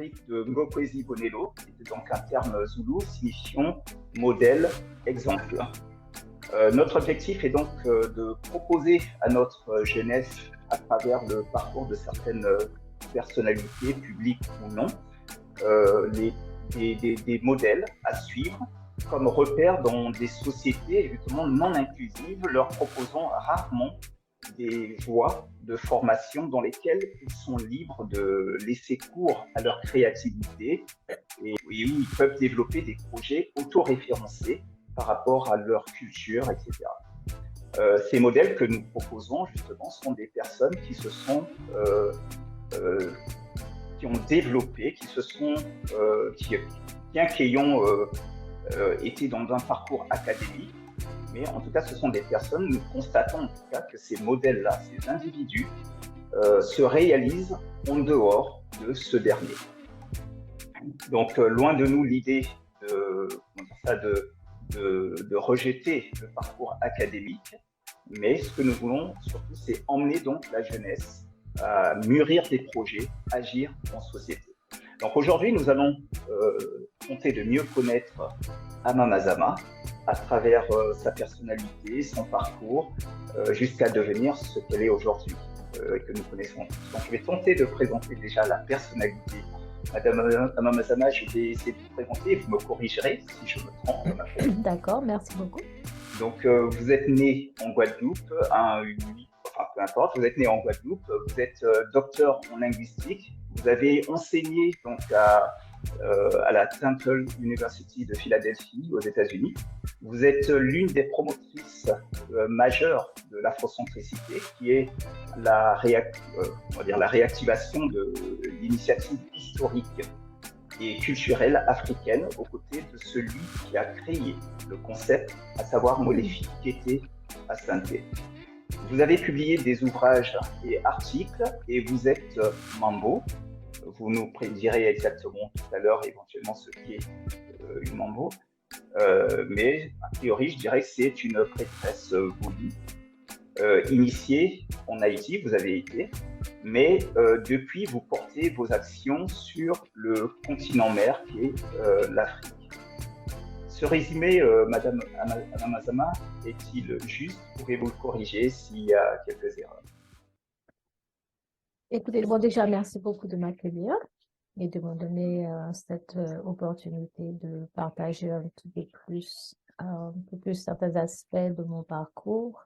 rubrique de Mbokwezi Bonelo, qui était donc un terme zoulou signifiant modèle, exemple. Notre objectif est donc de proposer à notre jeunesse, à travers le parcours de certaines personnalités, publiques ou non, des modèles à suivre comme repères dans des sociétés justement non inclusives, leur proposant rarement des voies de formation dans lesquelles ils sont libres de laisser cours à leur créativité et où ils peuvent développer des projets autoréférencés par rapport à leur culture, etc. Ces modèles que nous proposons justement sont des personnes qui se sont qui ont développé, qui se sont bien qu'ayant été dans un parcours académique, mais en tout cas, ce sont des personnes, nous constatons en tout cas que ces modèles-là, ces individus, se réalisent en dehors de ce dernier. Donc, loin de nous l'idée de rejeter le parcours académique, mais ce que nous voulons surtout, c'est emmener donc la jeunesse à mûrir des projets, agir en société. Donc aujourd'hui, nous allons tenter de mieux connaître Ama Mazama à travers sa personnalité, son parcours, jusqu'à devenir ce qu'elle est aujourd'hui, et que nous connaissons. Donc je vais tenter de présenter déjà la personnalité. Madame Ama Mazama, je vais essayer de vous présenter et vous me corrigerez si je me trompe. D'accord, merci beaucoup. Donc vous êtes né en Guadeloupe, enfin peu importe, vous êtes né en Guadeloupe, vous êtes docteur en linguistique, vous avez enseigné donc à la Temple University de Philadelphie aux États-Unis. Vous êtes l'une des promotrices majeures de l'afrocentricité, qui est la réactivation de l'initiative historique et culturelle africaine aux côtés de celui qui a créé le concept, à savoir Molefi Kete Asante. Vous avez publié des ouvrages et articles et vous êtes Mambo. Vous nous direz exactement tout à l'heure éventuellement ce qu'est une Mambo. Mais a priori, je dirais que c'est une prêtresse voulue, initiée en Haïti, vous avez été, mais depuis, vous portez vos actions sur le continent mère qui est l'Afrique. Ce résumé, Madame Ama Mazama, est-il juste? Pouvez-vous le corriger s'il y a quelques erreurs? Écoutez, bon, déjà, merci beaucoup de m'accueillir et de me donner cette opportunité de partager un peu plus certains aspects de mon parcours.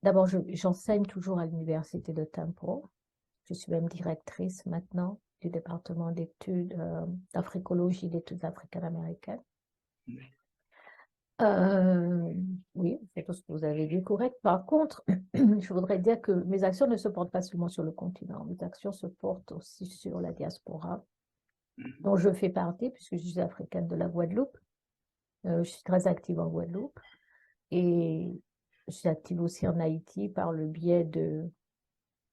D'abord, j'enseigne toujours à l'université de Temple. Je suis même directrice maintenant du département d'études d'africologie, d'études africaines-américaines. Oui, c'est tout ce que vous avez dit, correct. Par contre, je voudrais dire que mes actions ne se portent pas seulement sur le continent. Mes actions se portent aussi sur la diaspora, dont je fais partie, puisque je suis africaine de la Guadeloupe. Je suis très active en Guadeloupe. Et je suis active aussi en Haïti par le biais de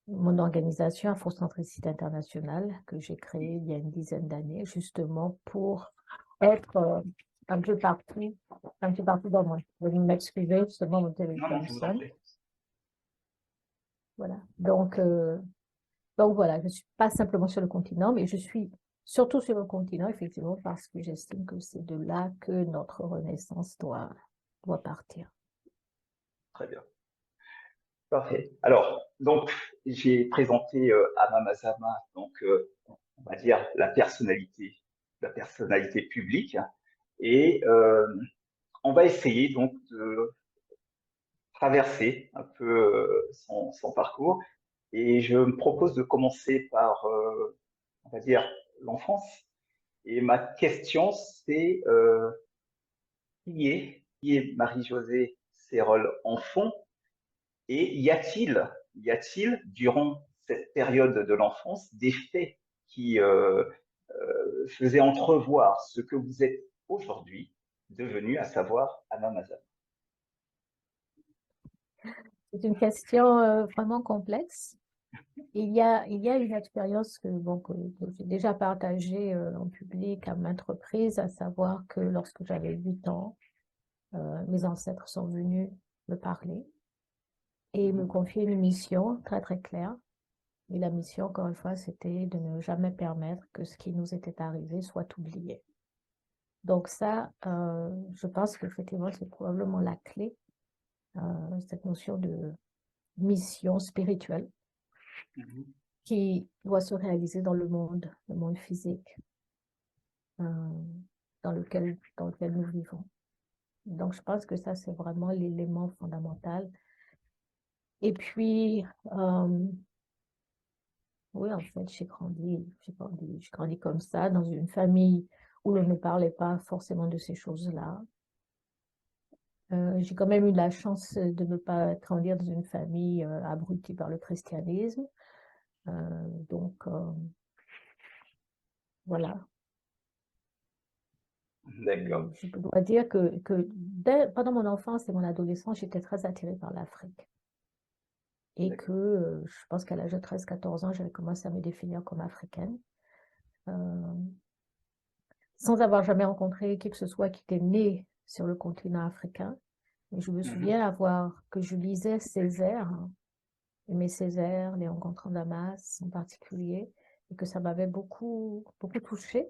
mon organisation Afrocentricité Internationale, que j'ai créée il y a une dizaine d'années, justement pour être un peu partout dans le monde. Vous m'excusez, justement, mon téléphone sonne. Voilà. Donc voilà, je ne suis pas simplement sur le continent, mais je suis surtout sur le continent, effectivement, parce que j'estime que c'est de là que notre renaissance doit partir. Très bien. Parfait. Alors, donc, j'ai présenté Ama Mazama, donc, on va dire la personnalité publique, et on va essayer donc de traverser un peu son parcours. Et je me propose de commencer par, on va dire, l'enfance. Et ma question, c'est qui est Marie-Josée Sérol enfant? Et y a-t-il, durant cette période de l'enfance, des faits qui faisaient entrevoir ce que vous êtes aujourd'hui devenu, à savoir Ama Mazama? C'est une question vraiment complexe. Il y a une expérience que j'ai déjà partagée en public à maintes reprises, à savoir que lorsque j'avais 8 ans, mes ancêtres sont venus me parler et me confier une mission très très claire. Et la mission, encore une fois, c'était de ne jamais permettre que ce qui nous était arrivé soit oublié. Donc ça, je pense qu'effectivement, c'est probablement la clé, cette notion de mission spirituelle Mhm. qui doit se réaliser dans le monde physique euh, dans lequel nous vivons. Donc, je pense que ça, c'est vraiment l'élément fondamental. Et puis, oui, en fait, j'ai grandi comme ça, dans une famille où l'on ne parlait pas forcément de ces choses-là. J'ai quand même eu la chance de ne pas grandir dans une famille abrutie par le christianisme. Donc, voilà. D'accord. Je dois dire que pendant mon enfance et mon adolescence, j'étais très attirée par l'Afrique. Et que je pense qu'à l'âge de 13-14 ans, j'avais commencé à me définir comme africaine, sans avoir jamais rencontré qui que ce soit qui était né sur le continent africain. Et je me Mhm. souviens que je lisais Césaire, hein, aimé Césaire, Léon Gontran Damas en particulier, et que ça m'avait beaucoup, beaucoup touchée,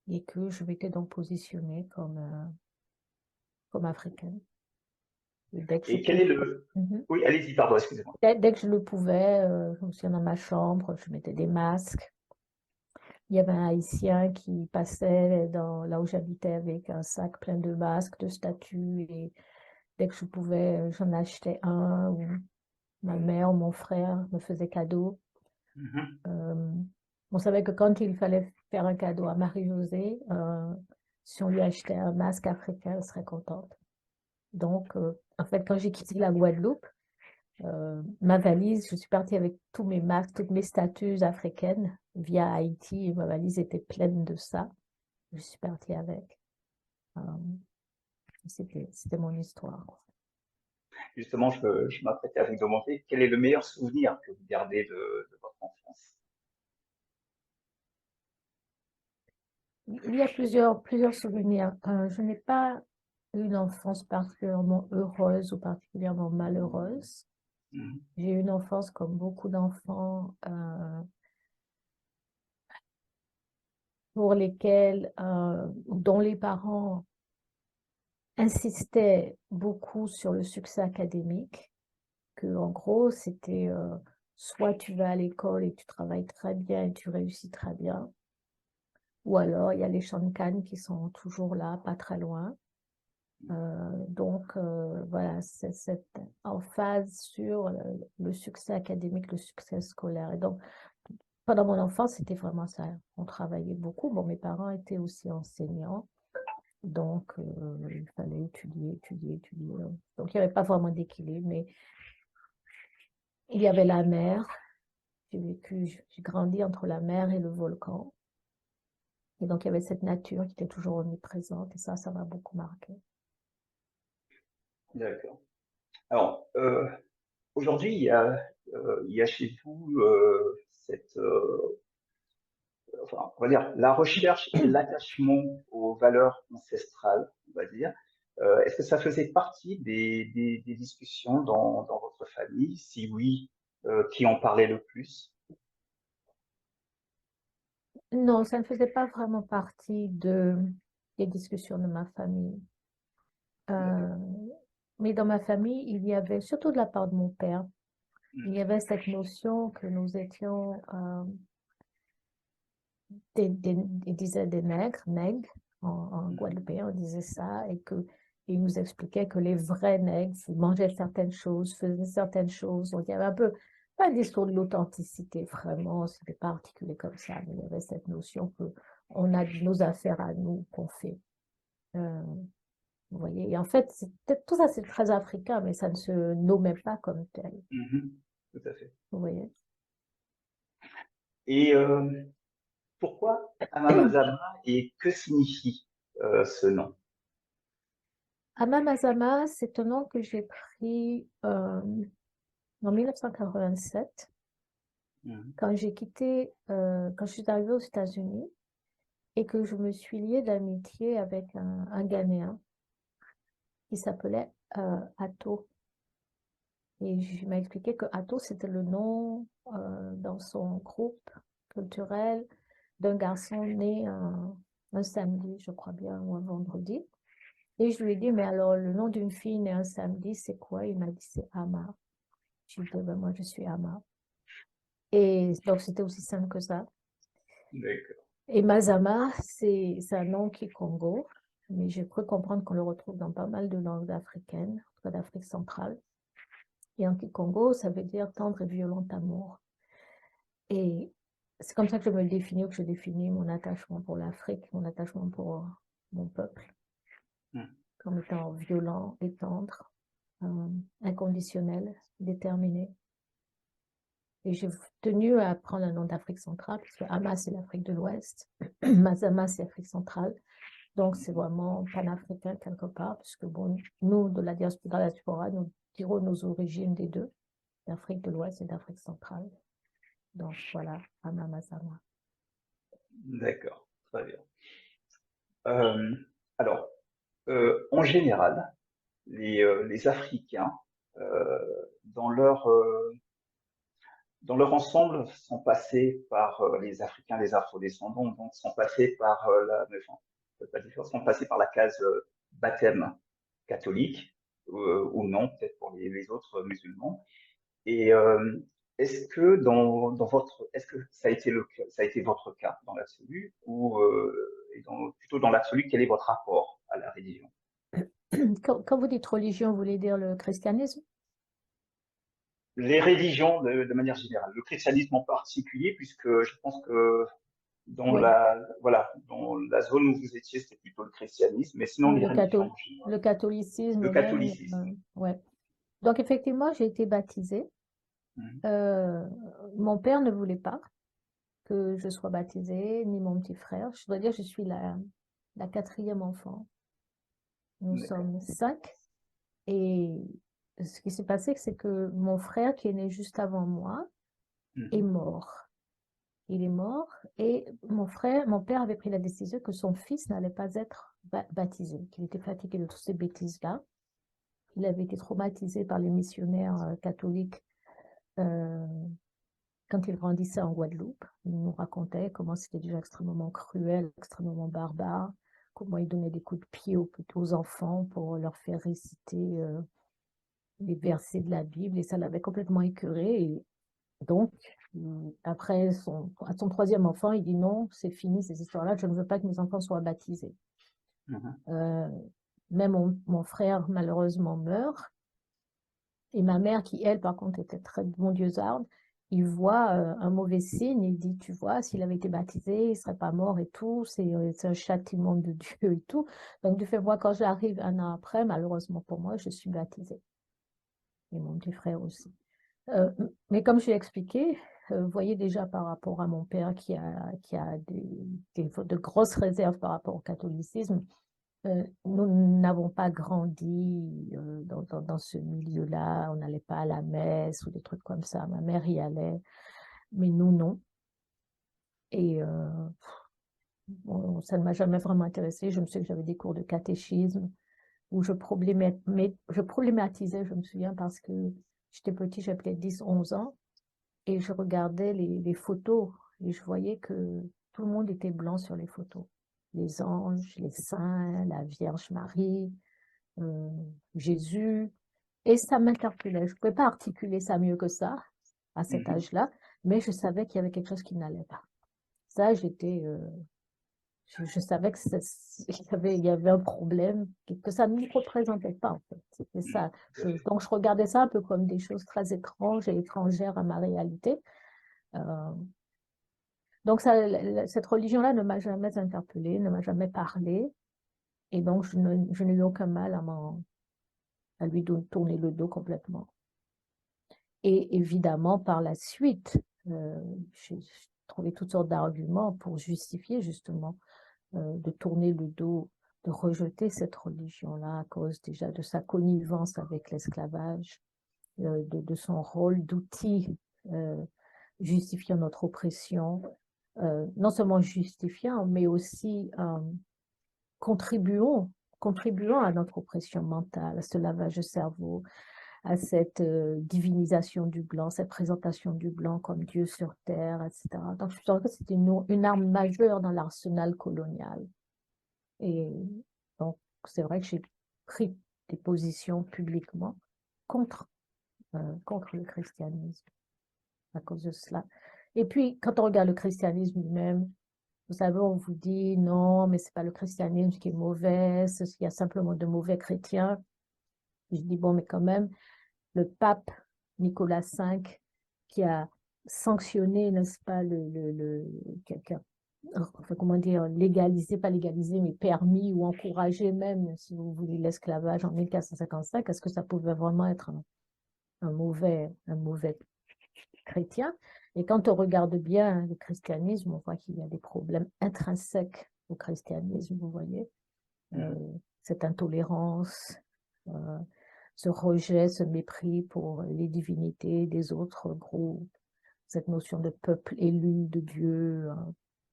et que je m'étais donc positionnée comme africaine. Et dès que je Et quel est le... Mhm. Oui, allez-y, pardon, excusez-moi. Dès que je le pouvais, je me souviens dans ma chambre, je mettais des masques. Il y avait un Haïtien qui passait là où j'habitais avec un sac plein de masques, de statues, et dès que je pouvais, j'en achetais un, ou ma mère ou mon frère me faisait cadeau. Mhm. On savait que quand il fallait faire un cadeau à Marie-Josée, si on lui achetait un masque africain, elle serait contente. Donc, en fait, quand j'ai quitté la Guadeloupe, ma valise, je suis partie avec tous mes masques, toutes mes statues africaines via Haïti, et ma valise était pleine de ça. Je suis partie avec. Euh, c'était mon histoire. Justement, je m'apprêtais à vous demander quel est le meilleur souvenir que vous gardez de votre enfance. Il y a plusieurs souvenirs. Je n'ai pas eu une enfance particulièrement heureuse ou particulièrement malheureuse. Mhm. J'ai eu une enfance comme beaucoup d'enfants pour lesquels, dont les parents insistaient beaucoup sur le succès académique, que en gros, c'était soit tu vas à l'école et tu travailles très bien et tu réussis très bien, ou alors il y a les champs de Cannes qui sont toujours là, pas très loin. Donc, voilà, c'est cette emphase sur le succès académique, le succès scolaire. Et donc, pendant mon enfance, c'était vraiment ça. On travaillait beaucoup. Bon, mes parents étaient aussi enseignants. Donc, il fallait étudier, étudier, étudier. Donc, il n'y avait pas vraiment d'équilibre, mais il y avait la mer. J'ai grandi entre la mer et le volcan. Et donc, il y avait cette nature qui était toujours omniprésente. Et ça m'a beaucoup marqué. D'accord. Alors, aujourd'hui, il y a chez vous cette, enfin, on va dire, la recherche et l'attachement aux valeurs ancestrales, on va dire. Est-ce que ça faisait partie des discussions dans votre famille? Si oui, qui en parlait le plus? Non, ça ne faisait pas vraiment partie des discussions de ma famille. D'accord. Euh, mais dans ma famille, il y avait, surtout de la part de mon père, il y avait cette notion que nous étions, il disait des nègres, en Mhm. guadeloupéen, on disait ça, et il nous expliquait que les vrais nègres mangeaient certaines choses, faisaient certaines choses. Donc, il y avait un peu, pas un discours de l'authenticité, vraiment, c'était pas articulé comme ça, mais il y avait cette notion que on a nos affaires à nous qu'on fait. Euh, Vous voyez, et en fait, tout ça, c'est très africain, mais ça ne se nommait pas comme tel. Mhm. Tout à fait. Vous voyez. Et pourquoi Amamazama et que signifie ce nom? Amamazama, c'est un nom que j'ai pris en 1987, Mhm. quand je suis arrivée aux États-Unis et que je me suis liée d'amitié avec un Ghanéen qui s'appelait Atto. Et il m'a expliqué que Ato, c'était le nom dans son groupe culturel d'un garçon né un samedi, je crois bien, ou un vendredi. Et je lui ai dit, mais alors le nom d'une fille née un samedi, c'est quoi? Il m'a dit, c'est Ama. Je lui ai dit, ben, moi, je suis Ama. Et donc, c'était aussi simple que ça. D'accord. Et Mazama, c'est un nom qui est Congo, mais j'ai cru comprendre qu'on le retrouve dans pas mal de langues africaines, en tout cas d'Afrique centrale. Et en Kikongo, ça veut dire tendre et violent amour. Et c'est comme ça que je me le définis, que je définis mon attachement pour l'Afrique, mon attachement pour mon peuple, comme étant violent et tendre, inconditionnel, déterminé. Et j'ai tenu à prendre un nom d'Afrique centrale, puisque Ama, c'est l'Afrique de l'Ouest, Mazama, c'est l'Afrique centrale. Donc, c'est vraiment panafricain quelque part, puisque bon, nous, de la diaspora, nous tirons nos origines des deux, d'Afrique de l'Ouest et d'Afrique centrale. Donc, voilà, Ama Mazama. D'accord, très bien. Alors, en général, les Africains, euh, dans dans leur ensemble, sont passés par les Africains, les afrodescendants, donc sont passés par sont passés par la case baptême catholique ou non, peut-être pour les autres musulmans. Et est-ce que est-ce que ça a été votre cas dans l'absolu ou plutôt dans l'absolu, quel est votre rapport à la religion? Quand vous dites religion, vous voulez dire le christianisme? Les religions de manière générale, le christianisme en particulier, puisque je pense que Oui, dans la zone où vous étiez, c'était plutôt le christianisme, mais sinon oui, les religions en général, le le catholicisme même. catholicisme. Ouais. Donc, effectivement, j'ai été baptisée. Mhm. Mon père ne voulait pas que je sois baptisée, ni mon petit frère. Je dois dire, je suis la quatrième enfant. Nous D'accord. sommes 5. Et ce qui s'est passé, c'est que mon frère, qui est né juste avant moi, est Mhm. mort. Il est mort et mon père avait pris la décision que son fils n'allait pas être baptisé, qu'il était fatigué de toutes ces bêtises-là. Il avait été traumatisé par les missionnaires catholiques euh, quand il grandissait en Guadeloupe. Il nous racontait comment c'était déjà extrêmement cruel, extrêmement barbare, comment il donnait des coups de pied aux enfants pour leur faire réciter les versets de la Bible, et ça l'avait complètement écœuré. Et donc, après à son troisième enfant, il dit non, c'est fini ces histoires-là, je ne veux pas que mes enfants soient baptisés. Mhm. Euh, Même mon frère, malheureusement, meurt. Et ma mère, qui, elle, par contre, était très bondieusarde, il voit un mauvais signe, il dit, tu vois, s'il avait été baptisé, il ne serait pas mort et tout, c'est un châtiment de Dieu et tout. Donc, du fait, moi, quand j'arrive un an après, malheureusement pour moi, je suis baptisée. Et mon petit frère aussi. Euh, mais comme je l'ai expliqué, vous voyez déjà par rapport à mon père qui a de grosses réserves par rapport au catholicisme, nous n'avons pas grandi dans ce milieu-là, on n'allait pas à la messe ou des trucs comme ça. Ma mère y allait, mais nous, non. Et bon, ça ne m'a jamais vraiment intéressée. Je me souviens que j'avais des cours de catéchisme où je problématisais, je me souviens, parce que j'étais petit, j'avais peut-être 10, 11 ans, et je regardais les photos et je voyais que tout le monde était blanc sur les photos. Les anges, les saints, la Vierge Marie, euh, Jésus. Et ça m'interpellait. Je ne pouvais pas articuler ça mieux que ça à cet Mhm. âge-là, mais je savais qu'il y avait quelque chose qui n'allait pas. Ça, je savais que il y avait un problème, que ça ne me représentait pas, en fait. C'était ça. Donc, je regardais ça un peu comme des choses très étranges et étrangères à ma réalité. Euh, donc, cette religion-là ne m'a jamais interpellée, ne m'a jamais parlé. Et donc, je n'ai eu aucun mal à lui tourner le dos complètement. Et évidemment, par la suite, j'ai trouvé toutes sortes d'arguments pour justifier justement de tourner le dos, de rejeter cette religion-là à cause déjà de sa connivence avec l'esclavage, de son rôle d'outil justifiant notre oppression, non seulement justifiant, mais aussi contribuant à notre oppression mentale, à ce lavage de cerveau, à cette divinisation du blanc, cette présentation du blanc comme Dieu sur terre, etc. Donc, je pense que c'est une arme majeure dans l'arsenal colonial. Et donc, c'est vrai que j'ai pris des positions publiquement contre le christianisme à cause de cela. Et puis, quand on regarde le christianisme lui-même, vous savez, on vous dit non, mais c'est pas le christianisme qui est mauvais, il y a simplement de mauvais chrétiens. Je dis bon, mais quand même, le pape Nicolas V qui a sanctionné, n'est-ce pas, enfin, comment dire, légalisé, pas légalisé, mais permis ou encouragé même, si vous voulez, l'esclavage en 1455, est-ce que ça pouvait vraiment être un mauvais chrétien? Et quand on regarde bien le christianisme, on voit qu'il y a des problèmes intrinsèques au christianisme, vous voyez, cette intolérance, ce rejet, ce mépris pour les divinités des autres groupes, cette notion de peuple élu de Dieu,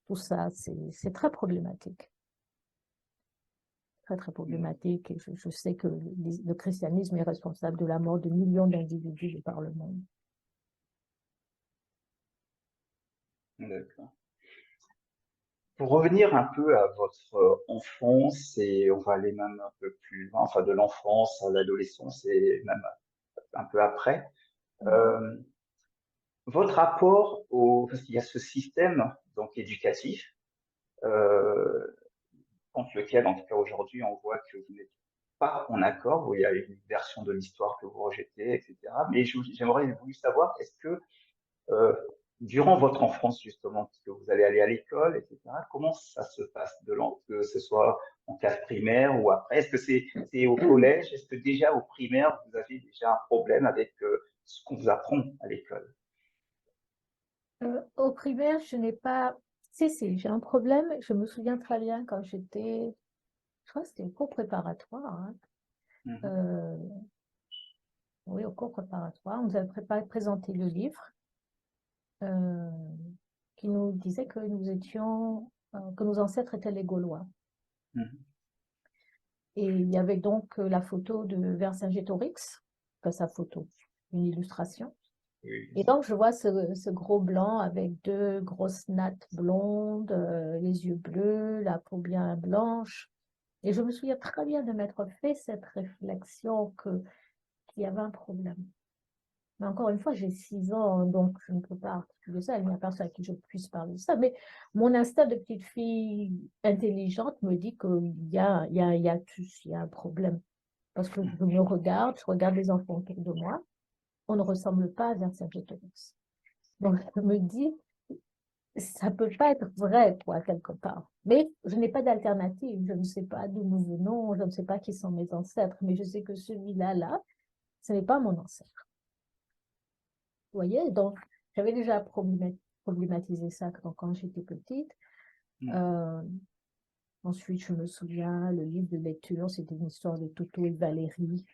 tout ça, c'est très problématique. Très, très problématique. Et je sais que le christianisme est responsable de la mort de millions d'individus de par le monde. D'accord. Pour revenir un peu à votre enfance, et on va aller même un peu plus loin, enfin de l'enfance à l'adolescence et même un peu après, votre rapport parce qu'il y a ce système donc éducatif euh, contre lequel, en tout cas aujourd'hui, on voit que vous n'êtes pas en accord, où il y a une version de l'histoire que vous rejetez, etc. Mais j'aimerais vous savoir, est-ce que euh, durant votre enfance, justement, puisque vous allez aller à l'école, etc., comment ça se passe que ce soit en classe primaire ou après? Est-ce que c'est au collège? Est-ce que déjà au primaire, vous avez déjà un problème avec ce qu'on vous apprend à l'école? Au primaire, je n'ai pas... Si, j'ai un problème. Je me souviens très bien quand j'étais... Je crois que c'était au cours préparatoire. Hein. Oui, au cours préparatoire. On nous avait présenté le livre qui nous disait que que nos ancêtres étaient les Gaulois. Et il y avait donc la photo de Vercingétorix, que sa photo, une illustration. Oui. Et donc, je vois ce gros blanc avec deux grosses nattes blondes, les yeux bleus, la peau bien blanche. Et je me souviens très bien de m'être fait cette réflexion qu'il y avait un problème. Mais encore une fois, j'ai 6 ans, donc je ne peux pas articuler ça. Il n'y a personne à qui je puisse parler de ça. Mais mon instinct de petite fille intelligente me dit qu'il y a, il y a, il y a un problème. Parce que je me regarde, je regarde les enfants autour de moi. On ne ressemble pas à Vercingétorix. Donc, je me dis, ça peut pas être vrai, quoi, quelque part. Mais je n'ai pas d'alternative. Je ne sais pas d'où nous venons, je ne sais pas qui sont mes ancêtres, mais je sais que celui-là, ce n'est pas mon ancêtre. Vous voyez, donc j'avais déjà problématisé ça quand j'étais petite. Ensuite, je me souviens, le livre de lecture, c'était une histoire de Toto et Valérie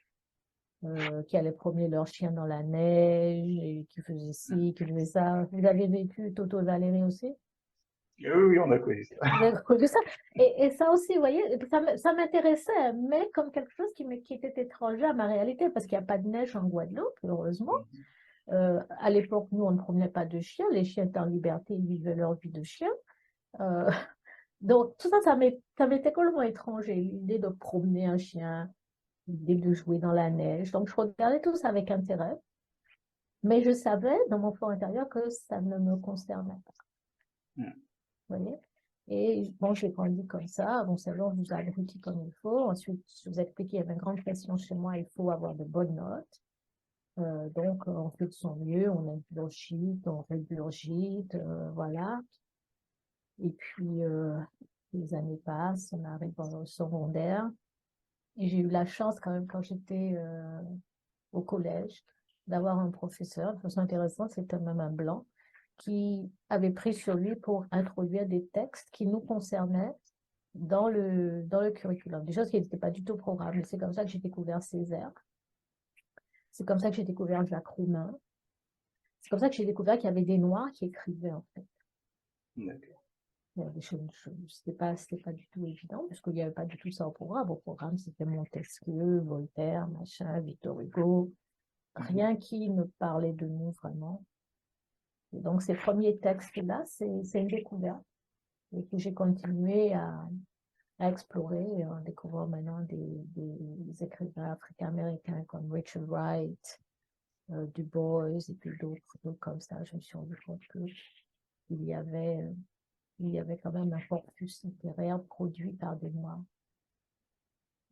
qui allaient promener leur chien dans la neige et qui faisaient ci, qui faisaient ça. Vous avez vécu Toto et Valérie aussi? Oui, on a connu ça. Vous avez connu ça? Et ça aussi, vous voyez, ça m'intéressait, mais comme quelque chose qui était étranger à ma réalité, parce qu'il n'y a pas de neige en Guadeloupe, heureusement. À l'époque, nous, on ne promenait pas de chiens. Les chiens étaient en liberté, ils vivaient leur vie de chien. Donc, tout ça, ça m'était complètement étranger. L'idée de promener un chien, l'idée de jouer dans la neige. Donc, je regardais tout ça avec intérêt. Mais je savais, dans mon fort intérieur, que ça ne me concernait pas. Vous voyez? Et bon, j'ai grandi comme ça. Bon, c'est bon, je vous abrutis comme il faut. Ensuite, je vous explique qu'il y avait une grande pression chez moi. Il faut avoir de bonnes notes. Donc, on fait de son mieux, on ingurgite, on régurgite, voilà. Et puis, les années passent, on arrive au secondaire. Et j'ai eu la chance quand même, quand j'étais au collège, d'avoir un professeur, de façon intéressante, c'était même un blanc, qui avait pris sur lui pour introduire des textes qui nous concernaient dans le curriculum. Des choses qui n'étaient pas du tout programmées. C'est comme ça que j'ai découvert Césaire. C'est comme ça que j'ai découvert Jacques Roumain. C'est comme ça que j'ai découvert qu'il y avait des Noirs qui écrivaient, en fait. D'accord. C'était pas du tout évident, parce qu'il n'y avait pas du tout ça au programme. Au programme, c'était Montesquieu, Voltaire, machin, Victor Hugo. rien qui me parlait de nous vraiment. Et donc, ces premiers textes-là, c'est une découverte et que j'ai continué à explorer en découvrant maintenant des écrivains africains-américains comme Richard Wright, Du Bois et puis d'autres comme ça. Je me suis rendu compte qu'il y avait quand même un corpus littéraire produit par des Noirs.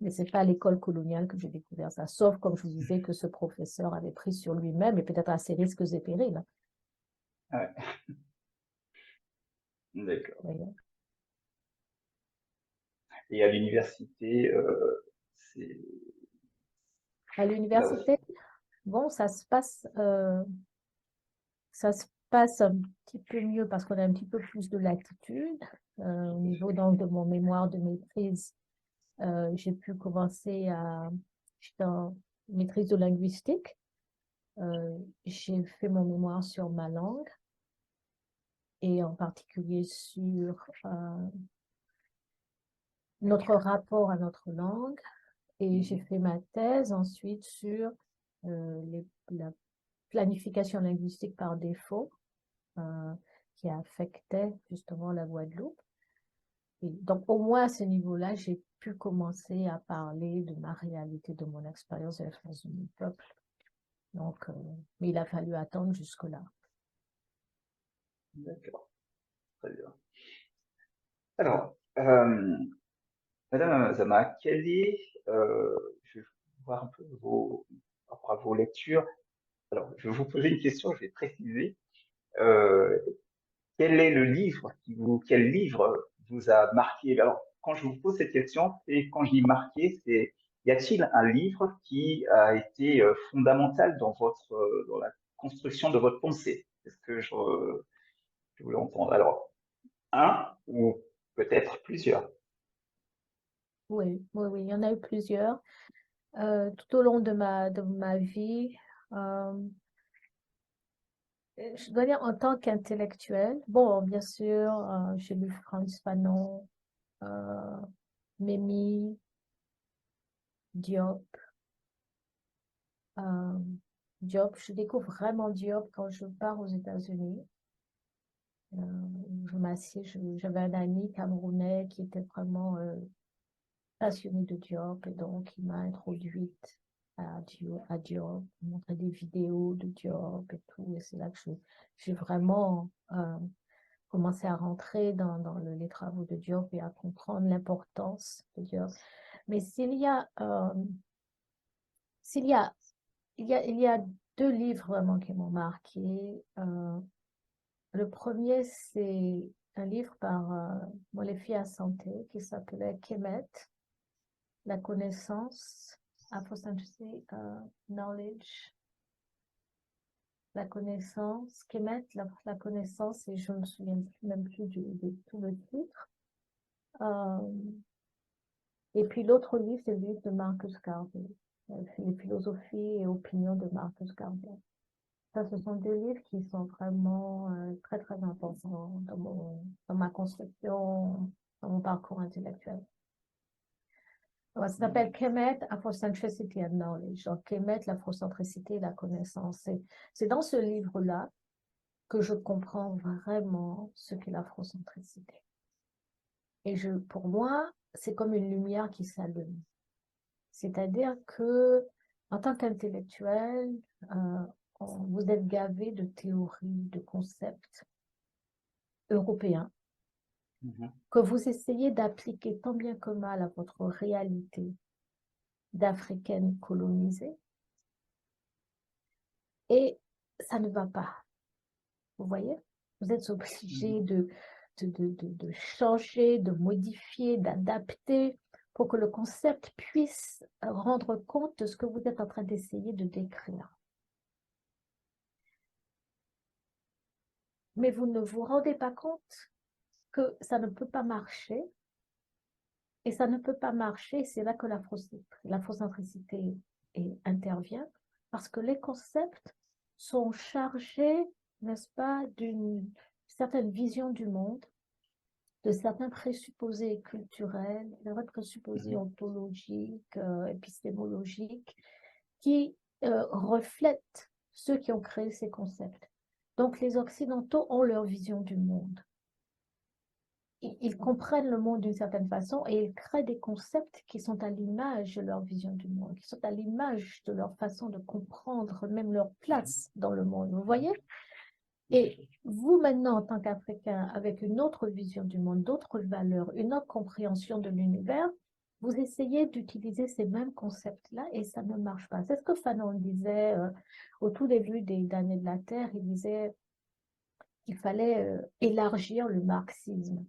Mais c'est pas à l'école coloniale que j'ai découvert ça, sauf comme je vous disais que ce professeur avait pris sur lui-même et peut-être à ses risques et périls. Ouais. D'accord. Voyez. Et à l'université, c'est À là aussi. l'université, bon, ça se passe un petit peu mieux parce qu'on a un petit peu plus de latitude. Au niveau donc de mon mémoire de maîtrise, j'ai pu commencer j'étais en maîtrise de linguistique. J'ai fait mon mémoire sur ma langue et en particulier sur notre rapport à notre langue. Et j'ai fait ma thèse ensuite sur la planification linguistique par défaut qui affectait justement la Guadeloupe. Et donc, au moins à ce niveau-là, j'ai pu commencer à parler de ma réalité, de mon expérience de l'influence de mon peuple. Donc, mais il a fallu attendre jusque-là. D'accord, très bien. Alors, Madame Amazama, je vais voir un peu par rapport à vos lectures. Alors, je vais vous poser une question, je vais préciser. Euh, quel livre vous a marqué? Alors, quand je vous pose cette question, c'est quand je dis marqué, y a-t-il un livre qui a été fondamental dans la construction de votre pensée? C'est ce que je voulais entendre. Alors, un ou peut-être plusieurs. Oui, oui, oui, il y en a eu plusieurs. Tout au long de ma vie, je dois dire en tant qu'intellectuel, bon, bien sûr, j'ai lu Frantz Fanon, euh, Mémie, Diop. euh, Diop, je découvre vraiment Diop quand je pars aux États-Unis. Euh, je m'assieds, j'avais un ami camerounais qui était vraiment passionné de Diop et donc il m'a introduite à Diop, montré des vidéos de Diop et tout. Et c'est là que j'ai vraiment commencé à rentrer dans les travaux de Diop et à comprendre l'importance de Diop. Mais s'il y a, il y a deux livres vraiment qui m'ont marqué. Le premier, c'est un livre par Molefi Santé qui s'appelait Kemet, La connaissance, Afrocentricity Knowledge, la connaissance, Kemet, la connaissance, et je me souviens même plus de tout le titre. Et puis l'autre livre, c'est le livre de Marcus Garvey, les philosophies et opinions de Marcus Garvey. Ça, ce sont deux livres qui sont vraiment très, très importants dans ma construction, dans mon parcours intellectuel. Alors, ça s'appelle Kemet, Afrocentricity and Knowledge. Donc, Kemet, l'afrocentricité et la connaissance. C'est dans ce livre-là que je comprends vraiment ce qu'est l'afrocentricité. Et pour moi, c'est comme une lumière qui s'allume. C'est-à-dire que, en tant qu'intellectuel, vous êtes gavé de théories, de concepts européens que vous essayez d'appliquer tant bien que mal à votre réalité d'Africaine colonisée et ça ne va pas. Vous voyez? Vous êtes obligé de changer, de modifier, d'adapter pour que le concept puisse rendre compte de ce que vous êtes en train d'essayer de décrire. Mais vous ne vous rendez pas compte que ça ne peut pas marcher. Et ça ne peut pas marcher, c'est là que l'afrocentricité intervient, parce que les concepts sont chargés, n'est-ce pas, d'une certaine vision du monde, de certains présupposés culturels, de présupposés ontologiques, épistémologiques, qui reflètent ceux qui ont créé ces concepts. Donc, les Occidentaux ont leur vision du monde. Ils comprennent le monde d'une certaine façon et ils créent des concepts qui sont à l'image de leur vision du monde, qui sont à l'image de leur façon de comprendre même leur place dans le monde. Vous voyez? Et vous, maintenant, en tant qu'Africain, avec une autre vision du monde, d'autres valeurs, une autre compréhension de l'univers, vous essayez d'utiliser ces mêmes concepts-là et ça ne marche pas. C'est ce que Fanon disait au tout début des années de la Terre. Il disait qu'il fallait élargir le marxisme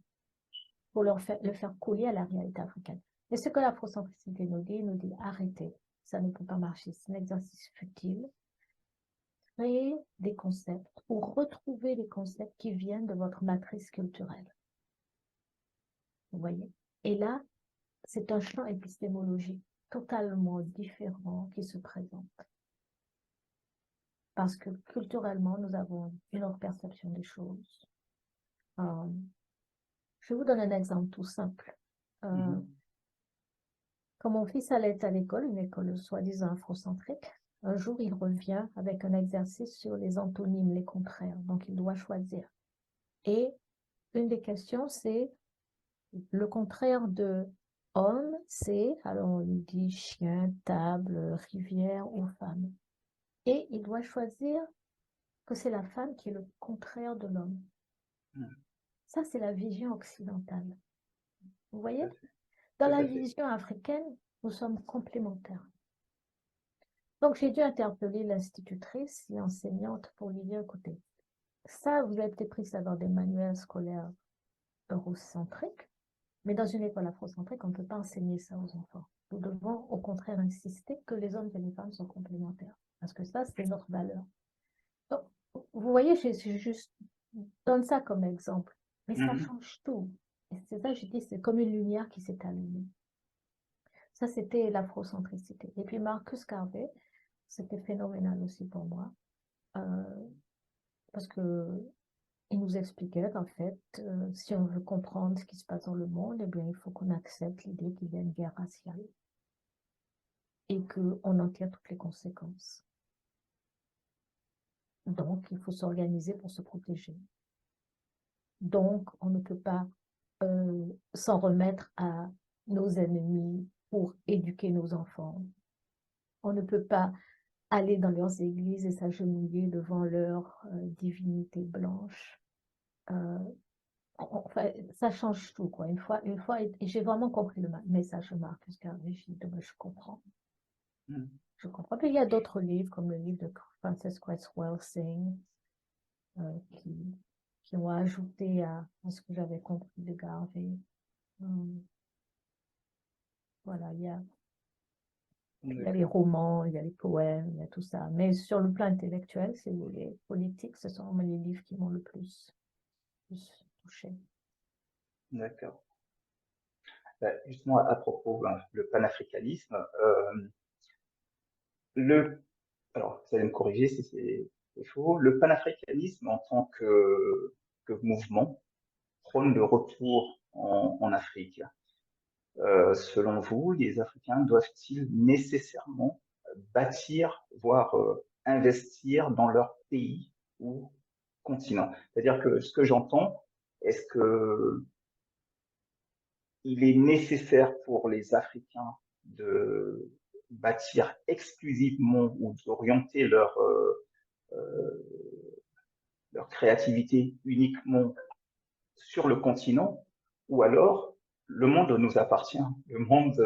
pour le faire coller à la réalité africaine. Et ce que l'afrocentricité nous dit arrêtez, ça ne peut pas marcher, c'est un exercice futile. Créer des concepts ou retrouver les concepts qui viennent de votre matrice culturelle. Vous voyez? Et là, c'est un champ épistémologique totalement différent qui se présente. Parce que culturellement, nous avons une autre perception des choses. Je vous donne un exemple tout simple. Quand mon fils allait à l'école, une école soi-disant afrocentrique, un jour, il revient avec un exercice sur les antonymes, les contraires. Donc, il doit choisir. Et une des questions, c'est le contraire de homme, c'est, alors on lui dit chien, table, rivière ou femme. Et il doit choisir que c'est la femme qui est le contraire de l'homme. Ça, c'est la vision occidentale. Vous voyez? Dans la vision africaine, nous sommes complémentaires. Donc, j'ai dû interpeller l'institutrice et enseignante pour lui dire, écoutez, ça, vous avez peut-être pris ça dans des manuels scolaires eurocentriques, mais dans une école afrocentrique, on ne peut pas enseigner ça aux enfants. Nous devons au contraire insister que les hommes et les femmes sont complémentaires, parce que ça, c'est notre valeur. Donc, vous voyez, je juste donne ça comme exemple, mais ça change tout. Et c'est ça, je dis, c'est comme une lumière qui s'est allumée. Ça, c'était l'afrocentricité. Et puis Marcus Garvey, c'était phénoménal aussi pour moi, parce que il nous expliquait qu'en fait, si on veut comprendre ce qui se passe dans le monde, eh bien, il faut qu'on accepte l'idée qu'il y a une guerre raciale et qu'on en tire toutes les conséquences. Donc, il faut s'organiser pour se protéger. Donc, on ne peut pas s'en remettre à nos ennemis pour éduquer nos enfants. On ne peut pas aller dans leurs églises et s'agenouiller devant leur divinité blanche. Enfin, ça change tout, quoi. Une fois, et j'ai vraiment compris le message de Marcus Garvey. Je comprends. Je comprends. Puis il y a d'autres livres, comme le livre de Frances Cress Welsing, qui ont ajouté à ce que j'avais compris de Garvey. Voilà, il y a les romans, il y a les poèmes, il y a tout ça. Mais sur le plan intellectuel, c'est les politiques, ce sont les livres qui m'ont le plus touché. D'accord. Justement, à propos le panafricanisme, alors vous allez me corriger si c'est faux, le panafricanisme en tant que mouvement prône le retour en Afrique. Selon vous, les Africains doivent-ils nécessairement bâtir, voire investir dans leur pays ou continent? C'est-à-dire que ce que j'entends, est-ce que il est nécessaire pour les Africains de bâtir exclusivement ou d'orienter leur créativité uniquement sur le continent, ou alors le monde nous appartient. Le monde,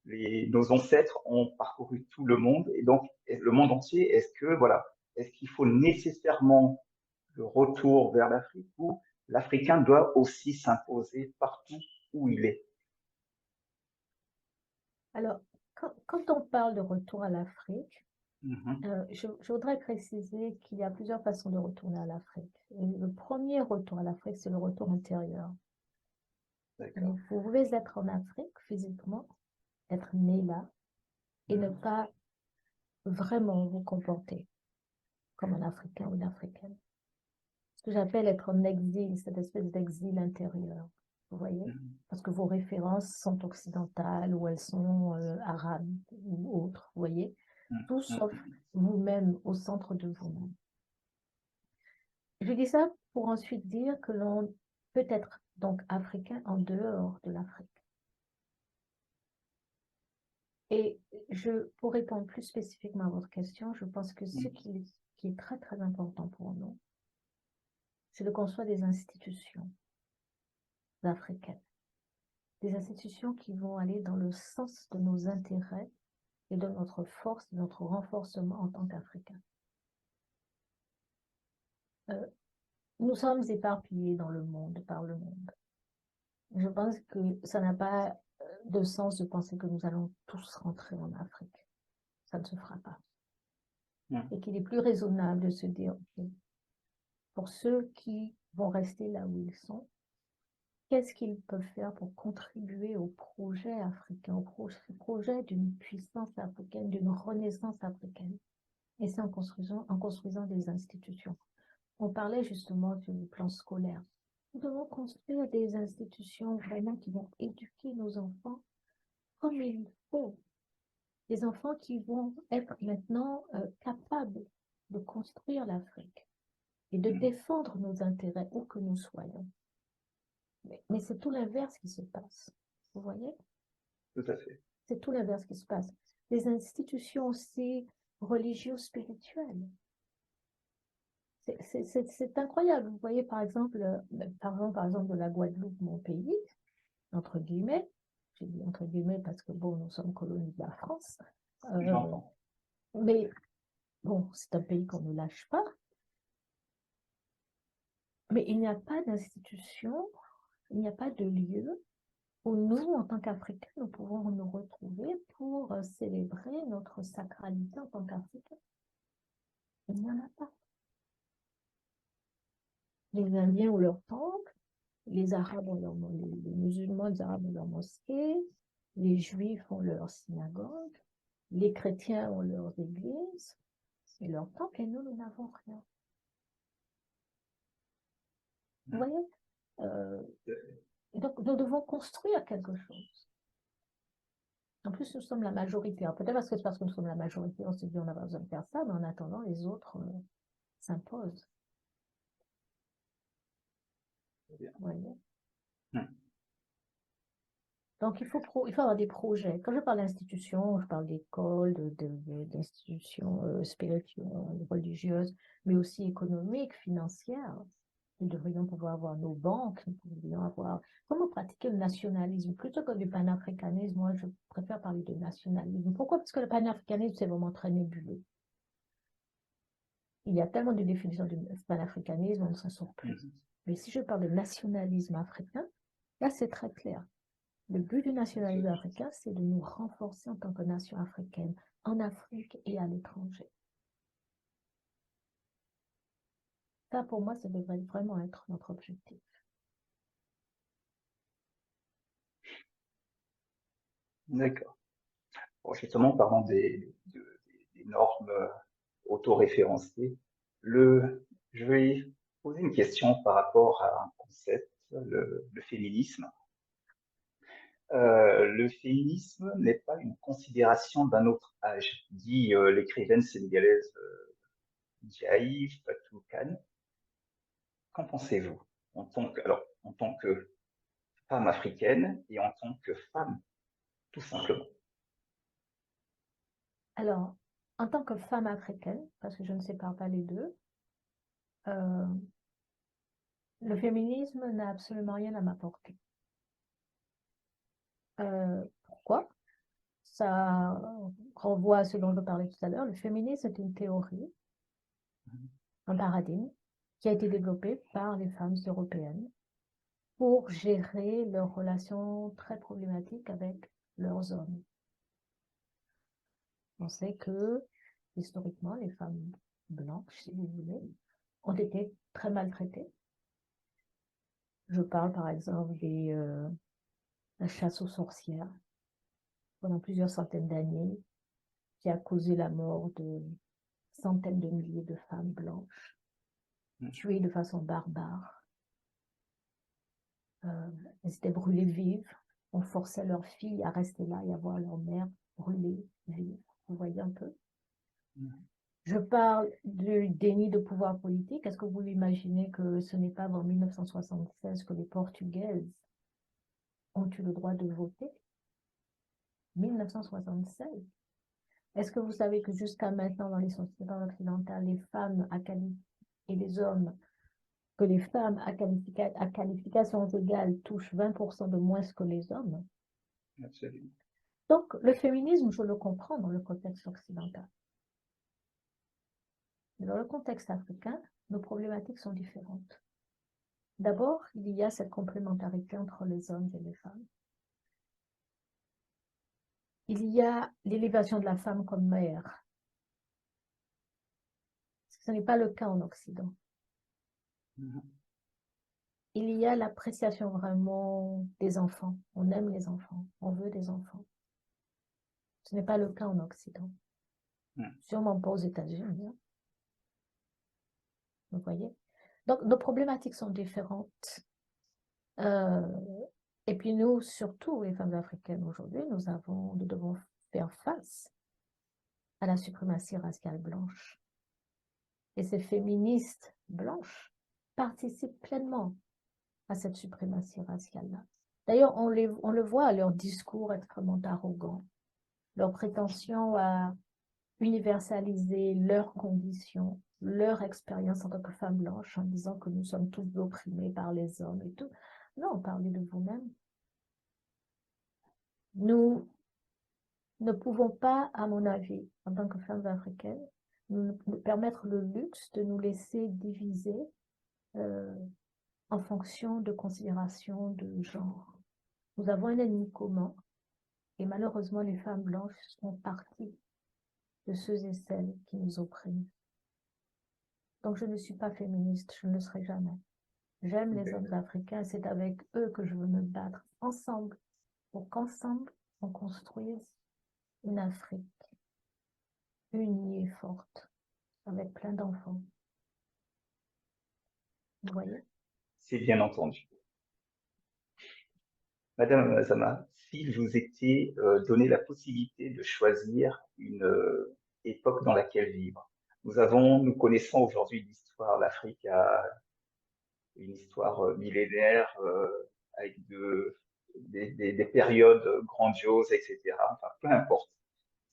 nos ancêtres ont parcouru tout le monde et donc le monde entier. Est-ce qu'il faut nécessairement le retour vers l'Afrique ou l'Africain doit aussi s'imposer partout où il est? Alors, quand on parle de retour à l'Afrique, je voudrais préciser qu'il y a plusieurs façons de retourner à l'Afrique. Le premier retour à l'Afrique, c'est le retour intérieur. Vous pouvez être en Afrique physiquement, être né là, et ne pas vraiment vous comporter comme un Africain ou une Africaine. Ce que j'appelle être en exil, cette espèce d'exil intérieur, vous voyez? Parce que vos références sont occidentales ou elles sont arabes ou autres, vous voyez? tout sauf vous-même au centre de vous-même. Je dis ça pour ensuite dire que l'on peut être donc africain en dehors de l'Afrique. Et pour répondre plus spécifiquement à votre question, je pense que ce qui est très, très important pour nous, c'est de construire des institutions africaines. Des institutions qui vont aller dans le sens de nos intérêts et de notre force, de notre renforcement en tant qu'Africains. Nous sommes éparpillés dans le monde, par le monde. Je pense que ça n'a pas de sens de penser que nous allons tous rentrer en Afrique. Ça ne se fera pas. Et qu'il est plus raisonnable de se dire, okay, pour ceux qui vont rester là où ils sont, qu'est-ce qu'ils peuvent faire pour contribuer au projet africain, au projet d'une puissance africaine, d'une renaissance africaine? Et c'est en construisant des institutions. On parlait justement du plan scolaire. Nous devons construire des institutions vraiment qui vont éduquer nos enfants comme il faut. Des enfants qui vont être maintenant capables de construire l'Afrique et de défendre nos intérêts où que nous soyons. Mais c'est tout l'inverse qui se passe. Vous voyez? Tout à fait. C'est tout l'inverse qui se passe. Les institutions aussi religieuses-spirituelles. C'est incroyable. Vous voyez, par exemple, de la Guadeloupe, mon pays, entre guillemets. J'ai dit entre guillemets parce que, bon, nous sommes colonie de la France. Mais, bon, c'est un pays qu'on ne lâche pas. Mais il n'y a pas d'institution, il n'y a pas de lieu où nous, en tant qu'Africains, nous pouvons nous retrouver pour célébrer notre sacralité en tant qu'Africains. Il n'y en a pas. Les Indiens ont leur temple, les Arabes ont les musulmans, les Arabes ont leur mosquée, les Juifs ont leur synagogue, les chrétiens ont leurs églises, et leur temple, et nous n'avons rien. Vous voyez? Donc, nous devons construire quelque chose. En plus, nous sommes la majorité. Peut-être parce que nous sommes la majorité, on se dit on n'a pas besoin de faire ça, mais en attendant, les autres s'imposent. Vous voyez? Donc, il faut avoir des projets. Quand je parle d'institutions, je parle d'écoles, d'institutions spirituelles, religieuses, mais aussi économiques, financières. Nous devrions pouvoir avoir nos banques, nous devrions avoir... Comment pratiquer le nationalisme? Plutôt que du panafricanisme, moi, je préfère parler de nationalisme. Pourquoi? Parce que le panafricanisme, c'est vraiment très nébuleux. Il y a tellement de définitions du panafricanisme, on ne s'en sort plus. Mais si je parle de nationalisme africain, là, c'est très clair. Le but du nationalisme africain, c'est de nous renforcer en tant que nation africaine, en Afrique et à l'étranger. Ça, pour moi, ça devrait vraiment être notre objectif. D'accord. Bon, justement, parlant des normes autoréférencées, je vais poser une question par rapport à un concept, le féminisme. Le féminisme n'est pas une considération d'un autre âge, dit l'écrivaine sénégalaise Djaïf Fatou Kane. Qu'en pensez-vous en tant que femme africaine et en tant que femme, tout simplement? Alors, en tant que femme africaine, parce que je ne sépare pas les deux, le féminisme n'a absolument rien à m'apporter. Pourquoi? Ça renvoie à ce dont je parlais tout à l'heure. Le féminisme est une théorie, un paradigme qui a été développé par les femmes européennes pour gérer leurs relations très problématiques avec leurs hommes. On sait que, historiquement, les femmes blanches, si vous voulez, ont été très maltraitées. Je parle par exemple de la chasse aux sorcières pendant plusieurs centaines d'années, qui a causé la mort de centaines de milliers de femmes blanches, tuées de façon barbare. Elles étaient brûlées vives. On forçait leurs filles à rester là et à voir leur mère brûlée vive. Vous voyez un peu? Je parle du déni de pouvoir politique. Est-ce que vous imaginez que ce n'est pas avant 1976 que les Portugaises ont eu le droit de voter? 1976. Est-ce que vous savez que jusqu'à maintenant, dans les sociétés occidentales, les femmes et les hommes, que les femmes à qualifications égales touchent 20% de moins que les hommes? Absolument. Donc, le féminisme, je le comprends dans le contexte occidental. Mais dans le contexte africain, nos problématiques sont différentes. D'abord, il y a cette complémentarité entre les hommes et les femmes. Il y a l'élévation de la femme comme mère. Ce n'est pas le cas en Occident. Il y a l'appréciation vraiment des enfants. On aime les enfants, on veut des enfants. Ce n'est pas le cas en Occident. Sûrement pas aux États-Unis. Hein. Vous voyez? Donc, nos problématiques sont différentes. Et puis nous, surtout les femmes africaines aujourd'hui, nous devons faire face à la suprématie raciale blanche. Et ces féministes blanches participent pleinement à cette suprématie raciale-là. D'ailleurs, on le voit à leur discours extrêmement arrogant, leur prétention à universaliser leurs conditions, leur expérience en tant que femme blanche, en disant que nous sommes tous opprimés par les hommes et tout. Non, parlez de vous-même. Nous ne pouvons pas, à mon avis, en tant que femmes africaines, nous permettre le luxe de nous laisser diviser en fonction de considérations de genre. Nous avons un ennemi commun et malheureusement les femmes blanches font partie de ceux et celles qui nous oppriment. Donc je ne suis pas féministe, je ne le serai jamais. J'aime les hommes africains, c'est avec eux que je veux me battre ensemble pour qu'ensemble on construise une Afrique unie et forte, avec plein d'enfants. Vous voyez? C'est bien entendu. Madame Mazama, si vous étiez donné la possibilité de choisir une époque dans laquelle vivre, nous connaissons aujourd'hui l'histoire, l'Afrique a une histoire millénaire avec des périodes grandioses, etc. Enfin, peu importe.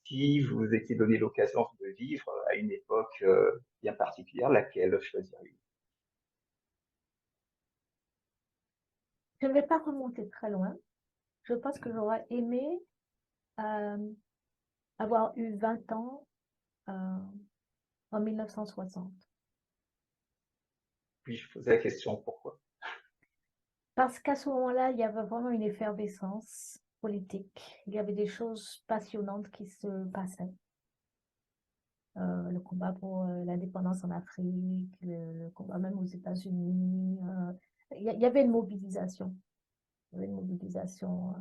Si vous étiez donné l'occasion de vivre à une époque bien particulière, laquelle choisiriez-vous? Je ne vais pas remonter très loin. Je pense que j'aurais aimé avoir eu 20 ans en 1960. Puis-je poser la question pourquoi? Parce qu'à ce moment-là, il y avait vraiment une effervescence politique. Il y avait des choses passionnantes qui se passaient. Le combat pour l'indépendance en Afrique, le combat même aux États-Unis. Il y avait une mobilisation. Il y avait une mobilisation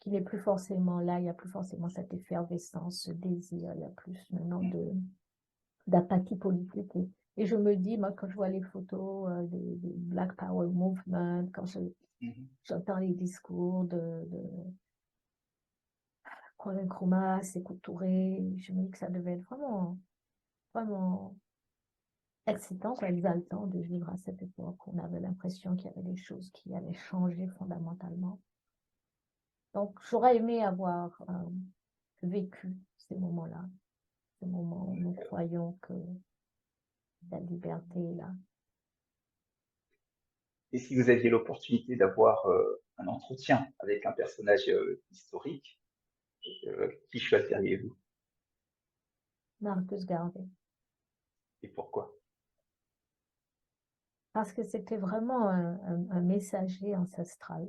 qui n'est plus forcément là. Il n'y a plus forcément cette effervescence, ce désir. Il y a plus maintenant d'apathie politique. Et je me dis, moi, quand je vois les photos des Black Power Movement, quand j'entends les discours de Kwame Nkrumah, Sékou Touré, je me dis que ça devait être vraiment, vraiment excitant, exaltant de vivre à cette époque. On avait l'impression qu'il y avait des choses qui allaient changer fondamentalement. Donc, j'aurais aimé avoir vécu ces moments-là, ces moments où nous croyons que la liberté est là. Et si vous aviez l'opportunité d'avoir un entretien avec un personnage historique, qui choisiriez-vous? Marcus Garvey. Et pourquoi? Parce que c'était vraiment un messager ancestral.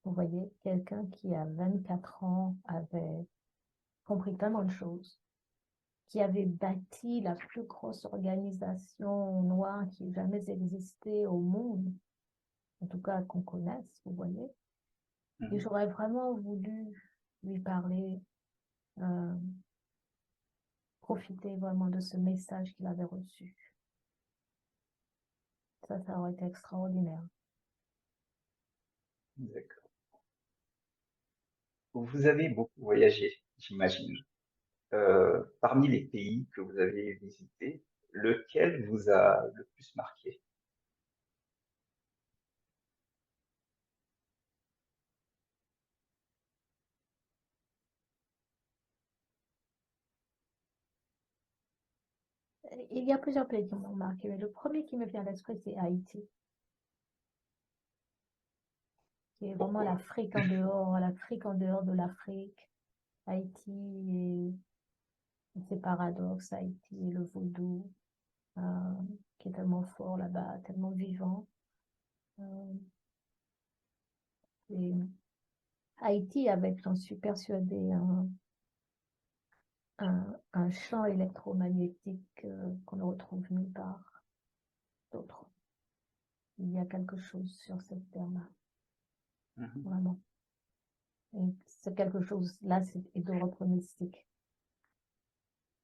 Vous voyez, quelqu'un qui à 24 ans avait compris tellement de choses, qui avait bâti la plus grosse organisation noire qui ait jamais existé au monde, en tout cas qu'on connaisse, vous voyez. Et j'aurais vraiment voulu lui parler, profiter vraiment de ce message qu'il avait reçu. Ça aurait été extraordinaire. D'accord. Vous avez beaucoup voyagé, j'imagine. parmi les pays que vous avez visités, lequel vous a le plus marqué? Il y a plusieurs pays qui m'ont marqué, mais le premier qui me vient à l'esprit, c'est Haïti, qui est vraiment Pourquoi? l'Afrique en dehors de l'Afrique. Haïti et ses paradoxes, Haïti et le vaudou, euh, qui est tellement fort là-bas, tellement vivant. Euh, et Haïti, avec, j'en suis persuadée, un champ électromagnétique qu'on ne retrouve nulle part d'autre. Il y a quelque chose sur cette terre-là, Mhm. vraiment. Et ce quelque chose-là, est d'ordre mystique.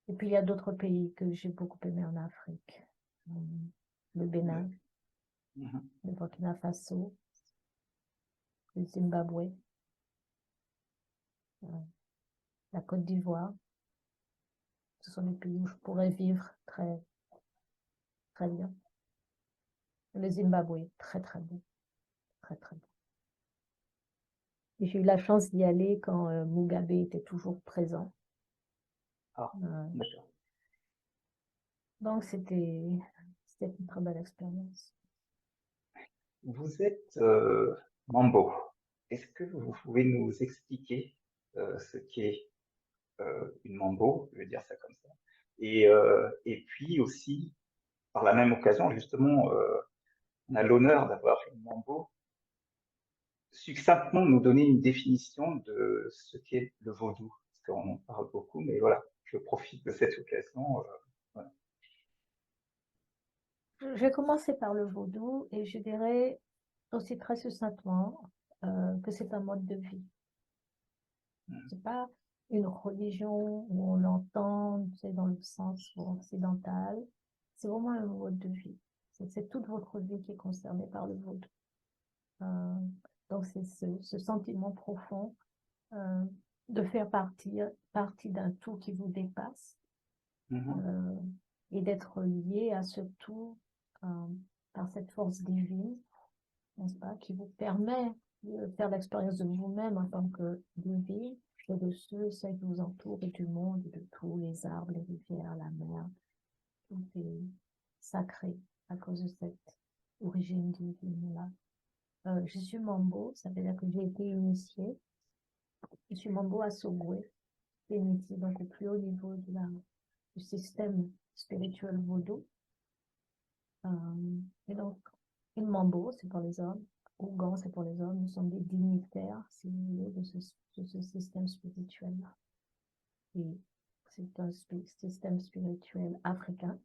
Et puis, il y a d'autres pays que j'ai beaucoup aimés en Afrique. Le Bénin, Mhm. le Burkina Faso, le Zimbabwe, euh, la Côte d'Ivoire. Ce sont des pays où je pourrais vivre très, très bien. Le Zimbabwe, très, très beau. Très, très beau. Et j'ai eu la chance d'y aller quand Mugabe était toujours présent. Ah, Euh, d'accord. donc, c'était une très belle expérience. Vous êtes Mambo. Est-ce que vous pouvez nous expliquer ce qu'est une Mambo, je vais dire ça comme ça, et puis aussi, par la même occasion, justement, on a l'honneur d'avoir une Mambo, succinctement nous donner une définition de ce qu'est le vaudou, parce qu'on en parle beaucoup, mais voilà, je profite de cette occasion. Voilà. Je vais commencer par le vaudou et je dirais aussi très succinctement que c'est un mode de vie. C'est pas une religion où on l'entend, c'est dans le sens occidental. C'est vraiment un mode de vie. C'est toute votre vie qui est concernée par le vaudou. Euh, donc c'est ce sentiment profond euh, de faire partie d'un tout qui vous dépasse Mhm, euh, et d'être lié à ce tout euh, par cette force divine, n'est-ce pas, qui vous permet de faire l'expérience de vous-même en tant que divine et de ceux qui vous entourent et du monde, et de tous les arbres, les rivières, la mer. Tout est sacré à cause de cette origine divine-là. Je suis Mambo, ça veut dire que j'ai été initiée. Je suis Mambo à Sogwe, initiée donc au plus haut niveau du système spirituel vaudou. Et donc, une Mambo, c'est pour les hommes. Ougan, c'est pour les hommes. Nous sommes des dignitaires, si vous voulez, de ce système spirituel-là. Et c'est un système spirituel africain.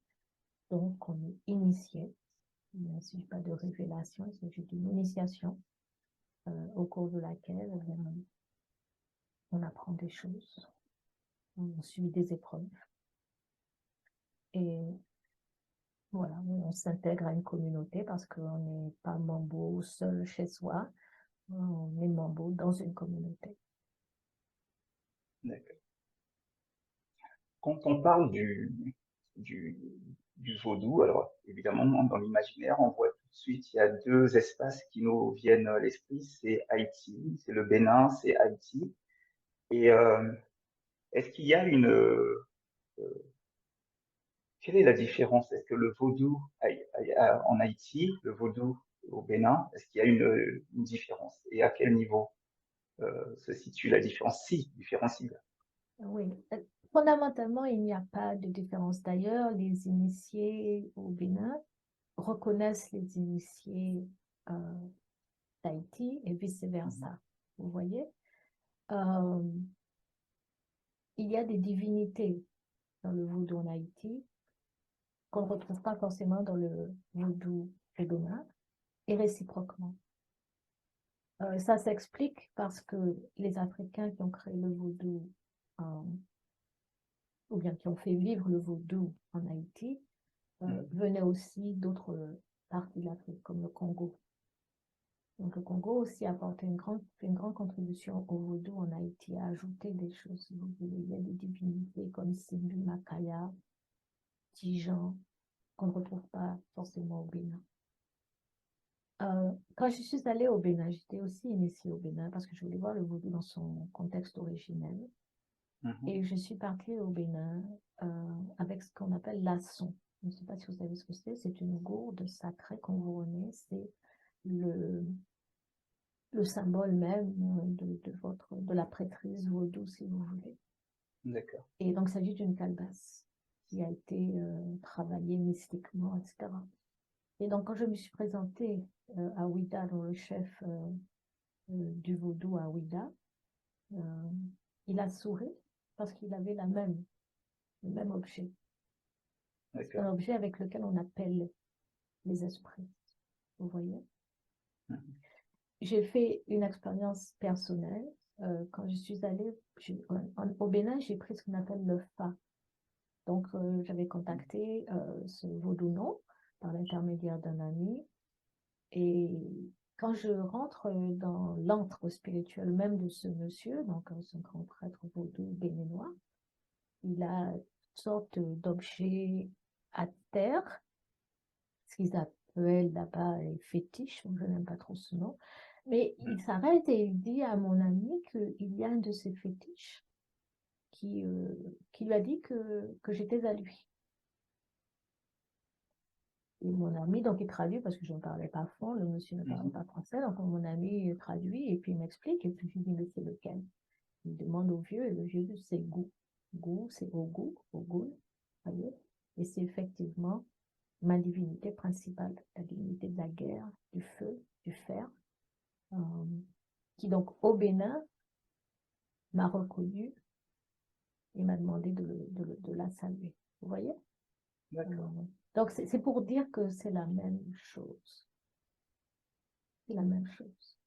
Donc, on est initié. Il ne s'agit pas de révélation, il s'agit d'une initiation au cours de laquelle on apprend des choses, on suit des épreuves. Et voilà, on s'intègre à une communauté parce qu'on n'est pas Mambo seul chez soi, on est Mambo dans une communauté. d'accord. Quand on parle du, du vaudou, alors évidemment, dans l'imaginaire, on voit tout de suite, il y a deux espaces qui nous viennent à l'esprit, c'est Haïti, c'est le Bénin, c'est Haïti. Et est-ce qu'il y a quelle est la différence? Est-ce que le vaudou en Haïti, le vaudou au Bénin, est-ce qu'il y a une différence? Et à quel niveau se situe la différence? Si, différencible. Oui, fondamentalement, il n'y a pas de différence. D'ailleurs, les initiés au Bénin reconnaissent les initiés euh, d'Haïti et Mhm, vice-versa. Vous voyez? Euh, il y a des divinités dans le vaudou en Haïti qu'on ne retrouve pas forcément dans le vaudou au Bénin et réciproquement. Ça s'explique parce que les Africains qui ont créé le vaudou, euh, ou bien qui ont fait vivre le vaudou en Haïti, mhm, venaient aussi d'autres parties de l'Afrique, comme le Congo. Donc, le Congo aussi a apporté une grande contribution au vaudou en Haïti, a ajouté des choses. Il y a des divinités comme Simbu, Makaya, Tijan, qu'on ne retrouve pas forcément au Bénin. Quand je suis allée au Bénin, j'étais aussi initiée au Bénin parce que je voulais voir le vaudou dans son contexte originel. Et je suis partie au Bénin avec ce qu'on appelle l'asson. Je ne sais pas si vous savez ce que c'est. C'est une gourde sacrée convournée. C'est le symbole même de la prêtrise vaudou, si vous voulez. D'accord. Et donc, il s'agit d'une calebasse qui a été travaillée mystiquement, etc. Et donc, quand je me suis présentée à Ouida, dont le chef du vaudou à Ouida, il a souri parce qu'il avait le même objet. C'est un objet avec lequel on appelle les esprits. Vous voyez? J'ai fait une expérience personnelle. Quand je suis allée au Bénin, j'ai pris ce qu'on appelle le FA. Donc, j'avais contacté ce vaudou-nom par l'intermédiaire d'un ami. Et quand je rentre dans l'antre spirituel même de ce monsieur, donc ce grand prêtre vaudou béninois, il a une sorte d'objet à terre, ce qu'ils appellent là-bas les fétiches, je n'aime pas trop ce nom, mais il s'arrête et il dit à mon ami qu'il y a un de ces fétiches qui lui a dit que j'étais à lui. Et mon ami, donc il traduit parce que je ne parlais pas fond, le monsieur ne parlait pas français, donc mon ami traduit et puis il m'explique, et puis je lui dis, mais c'est lequel? Il demande au vieux, et le vieux dit, c'est Gou. Gou, c'est Ogou, Ogoul, voyez? Et c'est effectivement ma divinité principale, la divinité de la guerre, du feu, du fer, qui donc au Bénin m'a reconnu et m'a demandé de la saluer. Vous voyez? Donc c'est pour dire que c'est la même chose. C'est la même chose.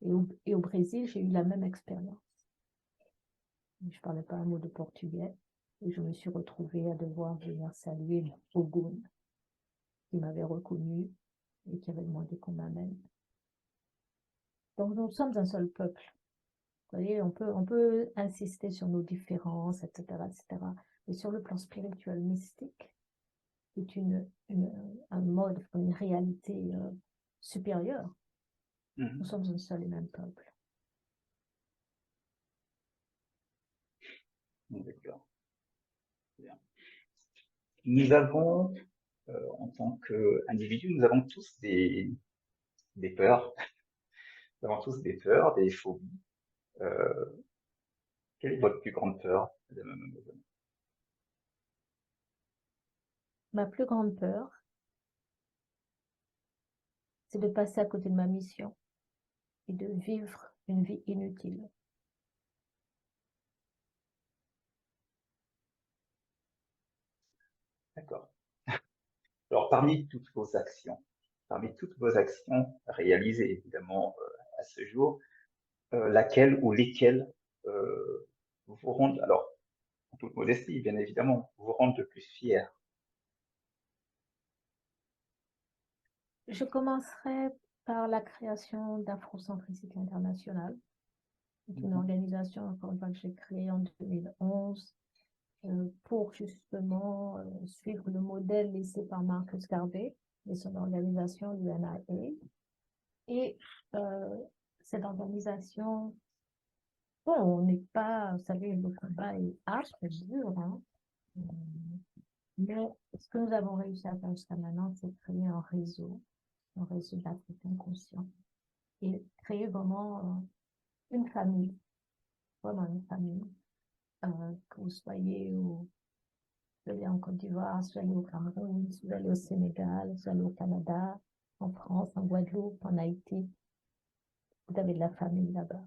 Et au Brésil, j'ai eu la même expérience. Je ne parlais pas un mot de portugais et je me suis retrouvée à devoir venir saluer Ogún, qui m'avait reconnue et qui avait demandé qu'on m'amène. Donc nous sommes un seul peuple. Vous voyez, on peut insister sur nos différences, etc., etc. Mais sur le plan spirituel, mystique, c'est un mode, une réalité supérieure. Nous sommes un seul et même peuple. D'accord. Bien. Nous avons, en tant qu'individus, nous avons tous des peurs. Nous avons tous des peurs, des phobies. Quelle est votre plus grande peur, Madame Amazon? Ma plus grande peur, c'est de passer à côté de ma mission et de vivre une vie inutile. D'accord. Alors, parmi toutes vos actions réalisées évidemment à ce jour, laquelle ou lesquelles vous rendent, alors en toute modestie bien évidemment, vous rendent le plus fier? Je commencerai par la création d'Afrocentricité Internationale. C'est une organisation, encore une fois, que j'ai créée en 2011 pour justement suivre le modèle laissé par Marcus Garvey et son organisation, l'UNIA. Et cette organisation, bon, on n'est pas, vous savez, le combat est âpre, dur, hein. Mais ce que nous avons réussi à faire jusqu'à maintenant, c'est créer un réseau d'Africains conscients et créer vraiment une famille, vraiment une famille, que vous soyez en Côte d'Ivoire, soyez au Cameroun, soyez au Sénégal, soyez au Canada, en France, en Guadeloupe, en Haïti. Vous avez de la famille là-bas,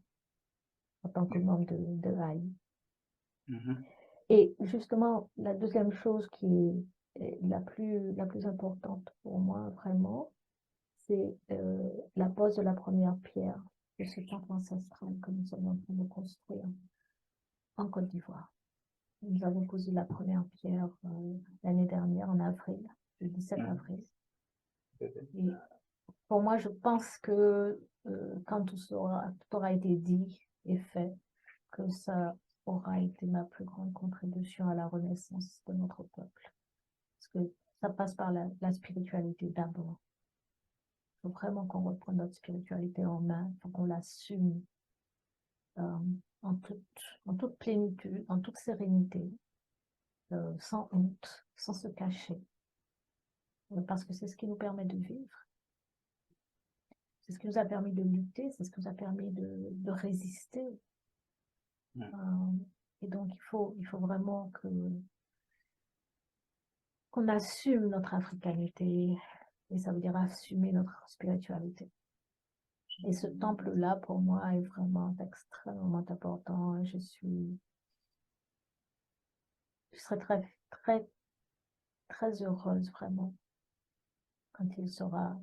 en tant que membre de HAI. Et justement, la deuxième chose qui est la plus importante pour moi, vraiment, c'est la pose de la première pierre de ce temple ancestral que nous sommes en train de construire en Côte d'Ivoire. Nous avons posé la première pierre l'année dernière, en avril, le 17 avril. Et pour moi, je pense que quand tout aura été dit et fait, que ça aura été ma plus grande contribution à la renaissance de notre peuple. Parce que ça passe par la spiritualité d'abord. Il faut vraiment qu'on reprenne notre spiritualité en main, il faut qu'on l'assume euh, en toute plénitude, en toute sérénité, sans honte, sans se cacher. Parce que c'est ce qui nous permet de vivre. C'est ce qui nous a permis de lutter, c'est ce qui nous a permis de résister. Et donc, il faut vraiment qu'on assume notre africanité, et ça veut dire assumer notre spiritualité. Et ce temple-là, pour moi, est vraiment extrêmement important. Je serai très, très, très heureuse, vraiment, quand il sera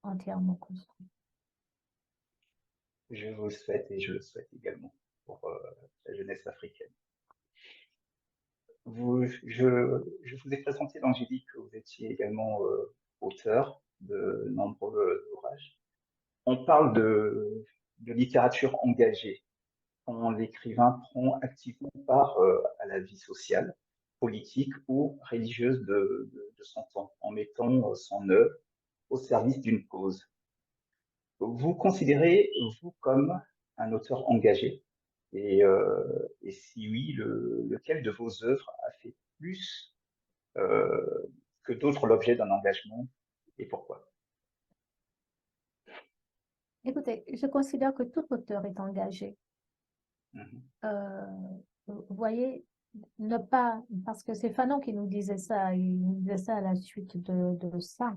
entièrement construit. Je vous le souhaite et je le souhaite également pour la jeunesse africaine. Je vous ai présenté, donc j'ai dit que vous étiez également auteur de nombreux ouvrages. On parle de littérature engagée, quand l'écrivain prend activement part à la vie sociale, politique ou religieuse de son temps, en mettant son œuvre au service d'une cause. Vous considérez, vous, comme un auteur engagé? Et si oui, lequel de vos œuvres a fait plus que d'autres l'objet d'un engagement et pourquoi? Écoutez, je considère que tout auteur est engagé. Mhm. Vous voyez, ne pas, parce que c'est Fanon qui nous disait ça, il nous disait ça à la suite de ça.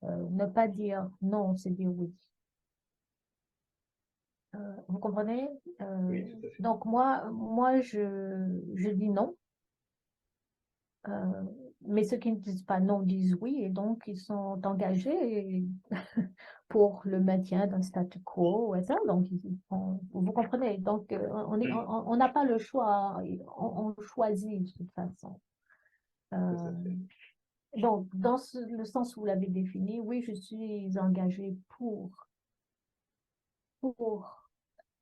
Ne pas dire non, c'est dire oui. Vous comprenez? Oui, tout à fait. Donc moi je dis non. Mais ceux qui ne disent pas non disent oui, et donc ils sont engagés pour le maintien d'un statu quo, et ça, donc vous comprenez, donc on n'a pas le choix, on choisit de toute façon. Tout à fait. Donc, dans le sens où vous l'avez défini, oui, je suis engagée pour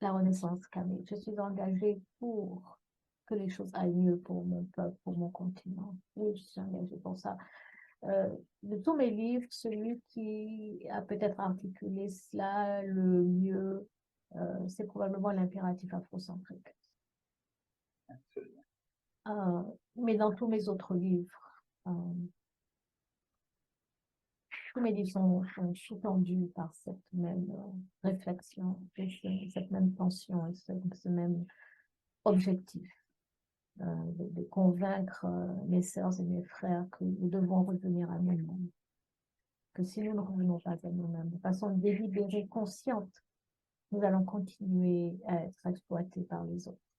la Renaissance Camille. Je suis engagée pour que les choses aillent mieux pour mon peuple, pour mon continent. Oui, je suis engagée pour ça. De tous mes livres, celui qui a peut-être articulé cela le mieux, c'est probablement l'impératif afrocentrique. Absolument. Mais dans tous mes autres livres, tous mes livres sont sous-tendus par cette même réflexion, cette même tension et ce même objectif. De convaincre mes sœurs et mes frères que nous devons revenir à nous-mêmes. Que si nous ne revenons pas à nous-mêmes de façon délibérée, consciente, nous allons continuer à être exploités par les autres.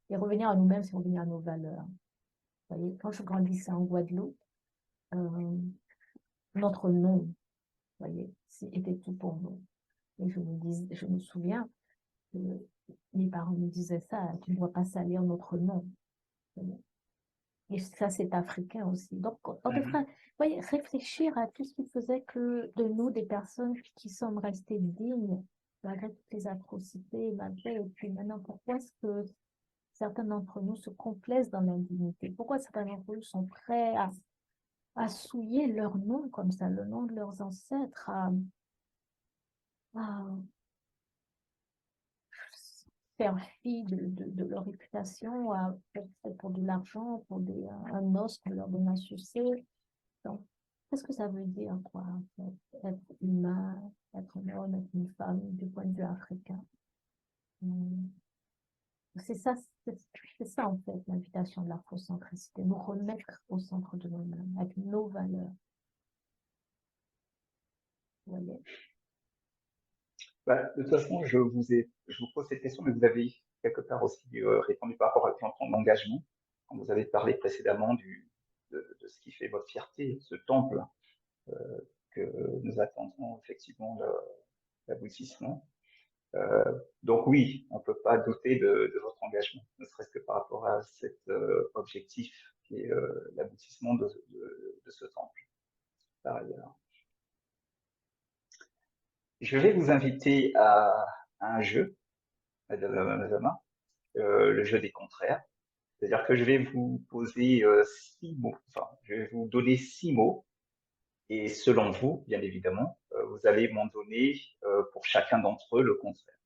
Et revenir à nous-mêmes, c'est revenir à nos valeurs. Vous voyez, quand je grandissais en Guadeloupe, notre nom, voyez, était tout pour nous. Et je me souviens que mes parents me disaient ça, tu ne dois pas salir notre nom. Et ça, c'est africain aussi. Donc, on devrait voyez, réfléchir à tout ce qui faisait que de nous, des personnes qui sommes restées dignes, malgré toutes les atrocités, malgré, et puis maintenant, pourquoi est-ce que certains d'entre nous se complaisent dans l'indignité? Pourquoi certains d'entre nous sont prêts à souiller leur nom comme ça, le nom de leurs ancêtres, à faire fi de leur réputation, pour de l'argent, pour un os qu'on leur donne à sucer. Donc, qu'est-ce que ça veut dire, quoi, en fait, être humain, être un homme, être une femme, du point de vue africain? C'est ça, c'est ça, en fait, l'invitation de l'afrocentricité, nous remettre au centre de nous-mêmes, avec nos valeurs. Vous voyez? Bah, de toute façon, je vous pose cette question, mais vous avez quelque part aussi répondu par rapport à ton engagement. Quand vous avez parlé précédemment de ce qui fait votre fierté, ce temple que nous attendons effectivement l'aboutissement. Donc oui, on ne peut pas douter de votre engagement, ne serait-ce que par rapport à cet objectif qui est l'aboutissement de ce temple, par ailleurs. Je vais vous inviter à un jeu, Madame Mazama, le jeu des contraires. C'est-à-dire que je vais vous poser 6 mots, enfin, je vais vous donner 6 mots, et selon vous, bien évidemment, vous allez m'en donner pour chacun d'entre eux le contraire.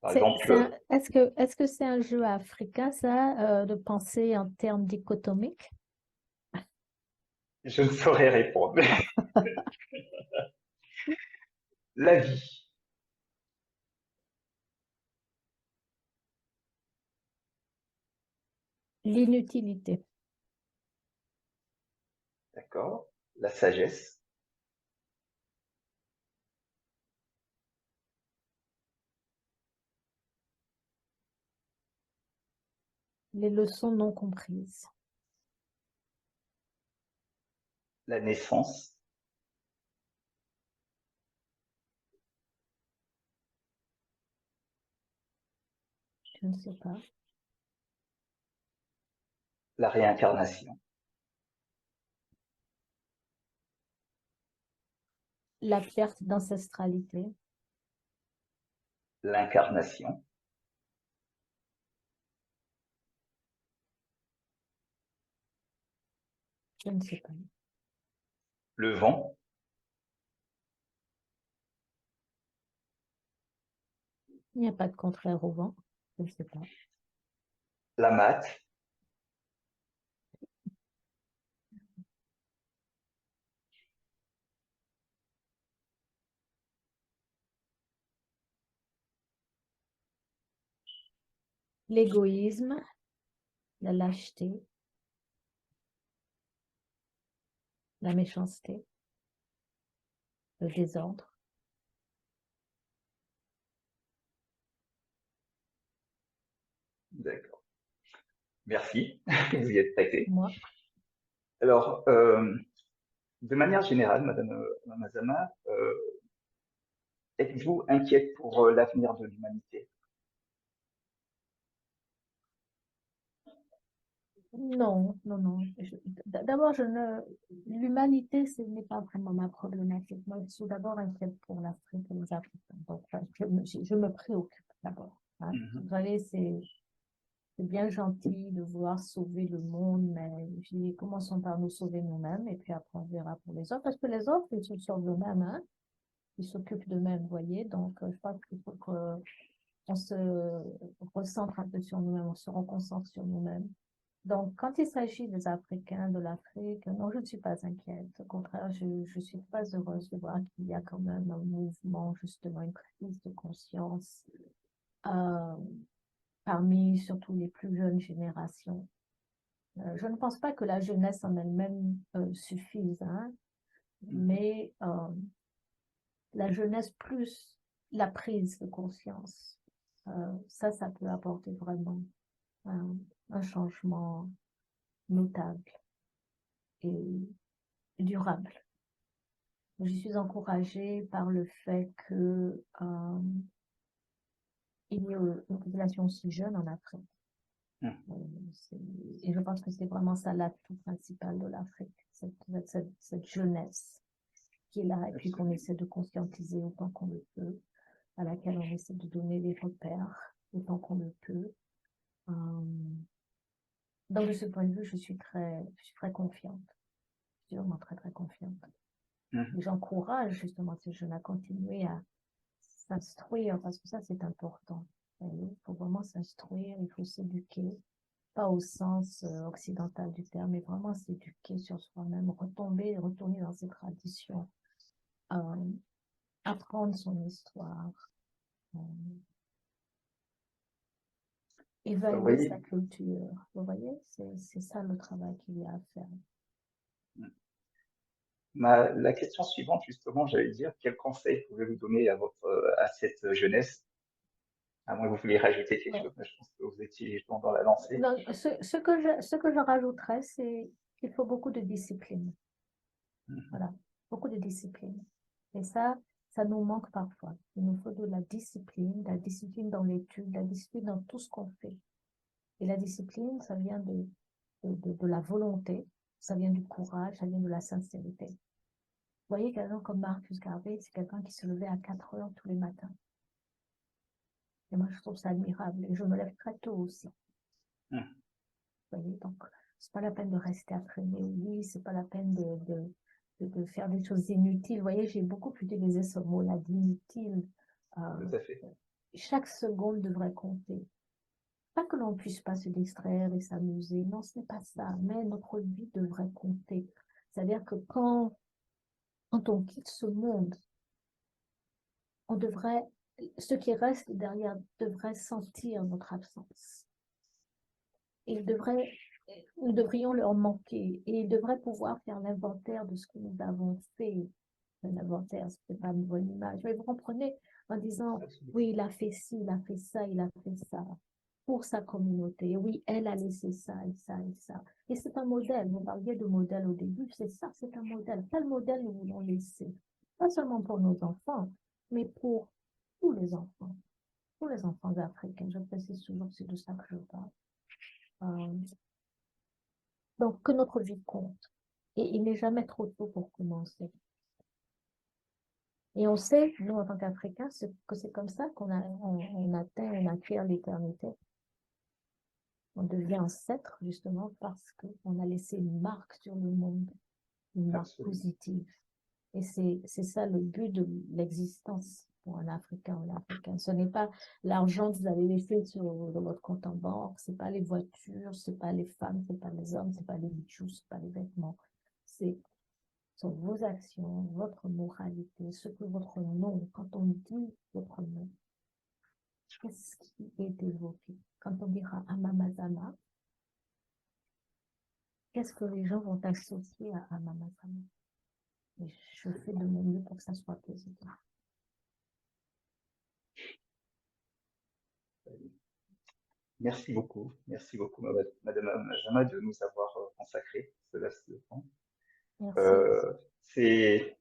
Par exemple, Est-ce que c'est un jeu africain, ça, de penser en termes dichotomiques? je ne saurais répondre. La vie, L'inutilité, d'accord? La sagesse, les leçons non comprises, la naissance, je ne sais pas, la réincarnation, la perte d'ancestralité, l'incarnation, je ne sais pas. le vent, Il n'y a pas de contraire au vent, je ne sais pas. la mate, L'égoïsme, la lâcheté, la méchanceté, le désordre, d'accord. Merci, vous y êtes prêté. moi. Alors, de manière générale, Madame Mazama, êtes-vous inquiète pour l'avenir de l'humanité? Non, non, non. D'abord, l'humanité, ce n'est pas vraiment ma problématique. Moi, je suis d'abord inquiète pour l'Afrique et les Africains. Donc, je me préoccupe d'abord, hein. Mhm. Vous voyez, c'est bien gentil de vouloir sauver le monde, mais je dis, commençons par nous sauver nous-mêmes et puis après, on verra pour les autres. Parce que les autres, ils se sauvent eux-mêmes, hein. Ils s'occupent d'eux-mêmes, vous voyez. Donc, je pense qu'il faut qu'on se recentre un peu sur nous-mêmes, on se reconcentre sur nous-mêmes. Donc, quand il s'agit des Africains, de l'Afrique, non, je ne suis pas inquiète. Au contraire, je suis très heureuse de voir qu'il y a quand même un mouvement, justement, une prise de conscience euh, parmi surtout les plus jeunes générations. Je ne pense pas que la jeunesse en elle-même suffise, hein, Mhm. mais la jeunesse plus la prise de conscience, ça peut apporter vraiment un changement notable et durable. Je suis encouragée par le fait que il y ait une population aussi jeune en Afrique. Mhm. Et je pense que c'est vraiment ça l'atout principal de l'Afrique, cette jeunesse qui est là et puis qu'on Absolument. essaie de conscientiser autant qu'on le peut, à laquelle on essaie de donner des repères autant qu'on le peut. Donc de ce point de vue, je suis très confiante. Je suis vraiment très, très confiante. Mhm. Et j'encourage justement ces jeunes à continuer à s'instruire, parce que ça, c'est important. Il faut vraiment s'instruire, il faut s'éduquer, pas au sens occidental du terme, mais vraiment s'éduquer sur soi-même, retourner dans ses traditions, euh, apprendre son histoire, euh, Vous évaluer sa voyez, culture. Vous voyez, c'est ça le travail qu'il y a à faire. la question suivante, justement, j'allais dire, quel conseil pouvez-vous donner à cette jeunesse? À moins que vous vouliez rajouter quelque Ouais. chose, mais je pense que vous étiez justement dans la lancée. Donc, ce que je rajouterais, c'est qu'il faut beaucoup de discipline. Mhm. Voilà, beaucoup de discipline. Et ça nous manque parfois. Il nous faut de la discipline dans l'étude, la discipline dans tout ce qu'on fait. Et la discipline, ça vient de la volonté, ça vient du courage, ça vient de la sincérité. voyez, quelqu'un comme Marcus Garvey, c'est quelqu'un qui se levait à 4 heures tous les matins. Et moi, je trouve ça admirable. Et je me lève très tôt aussi. Mm. Vous voyez, donc, c'est pas la peine de rester à traîner au lit, c'est pas la peine de faire des choses inutiles. Vous voyez, j'ai beaucoup utilisé ce mot-là d'inutile. Tout à fait. Chaque seconde devrait compter. Pas que l'on puisse pas se distraire et s'amuser. Non, ce n'est pas ça. Mais notre vie devrait compter. C'est-à-dire que quand on quitte ce monde, on devrait, ceux qui restent derrière devraient sentir notre absence. Ils devraient, nous devrions leur manquer et ils devraient pouvoir faire l'inventaire de ce que nous avons fait. L'inventaire, ce n'est pas une bonne image. Mais vous comprenez, en disant, Absolument. oui, il a fait ci, il a fait ça, il a fait ça pour sa communauté. Oui, elle a laissé ça et ça et ça. Et c'est un modèle. Vous parliez de modèle au début, c'est ça, c'est un modèle. Quel modèle nous voulons laisser? Pas seulement pour nos enfants, mais pour tous les enfants africains. Je précise toujours, c'est de ça que je parle. Donc, que notre vie compte. Et il n'est jamais trop tôt pour commencer. Et on sait, nous, en tant qu'Africains, que c'est comme ça on atteint, on acquiert l'éternité. On devient ancêtre, justement, parce qu'on a laissé une marque sur le monde, une marque Absolument. positive. Et c'est ça le but de l'existence pour un Africain ou une Africaine. Ce n'est pas l'argent que vous avez laissé dans votre compte en banque, c'est pas les voitures, c'est pas les femmes, c'est pas les hommes, c'est pas les bijoux, c'est pas les vêtements. C'est sont vos actions, votre moralité, ce que votre nom, quand on dit votre nom, qu'est-ce qui est évoqué? Quand on dira Amamazama, qu'est-ce que les gens vont associer à Amamazama? Et je fais de mon mieux pour que ça soit positif. Merci beaucoup. Merci beaucoup, Madame Amajama, de nous avoir consacré ce laps de temps. Merci. Euh, c'est,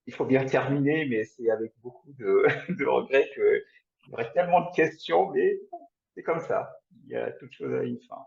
il faut bien terminer, mais c'est avec beaucoup de regrets qu'il y aurait tellement de questions, mais c'est comme ça. Il y a toute chose à une fin.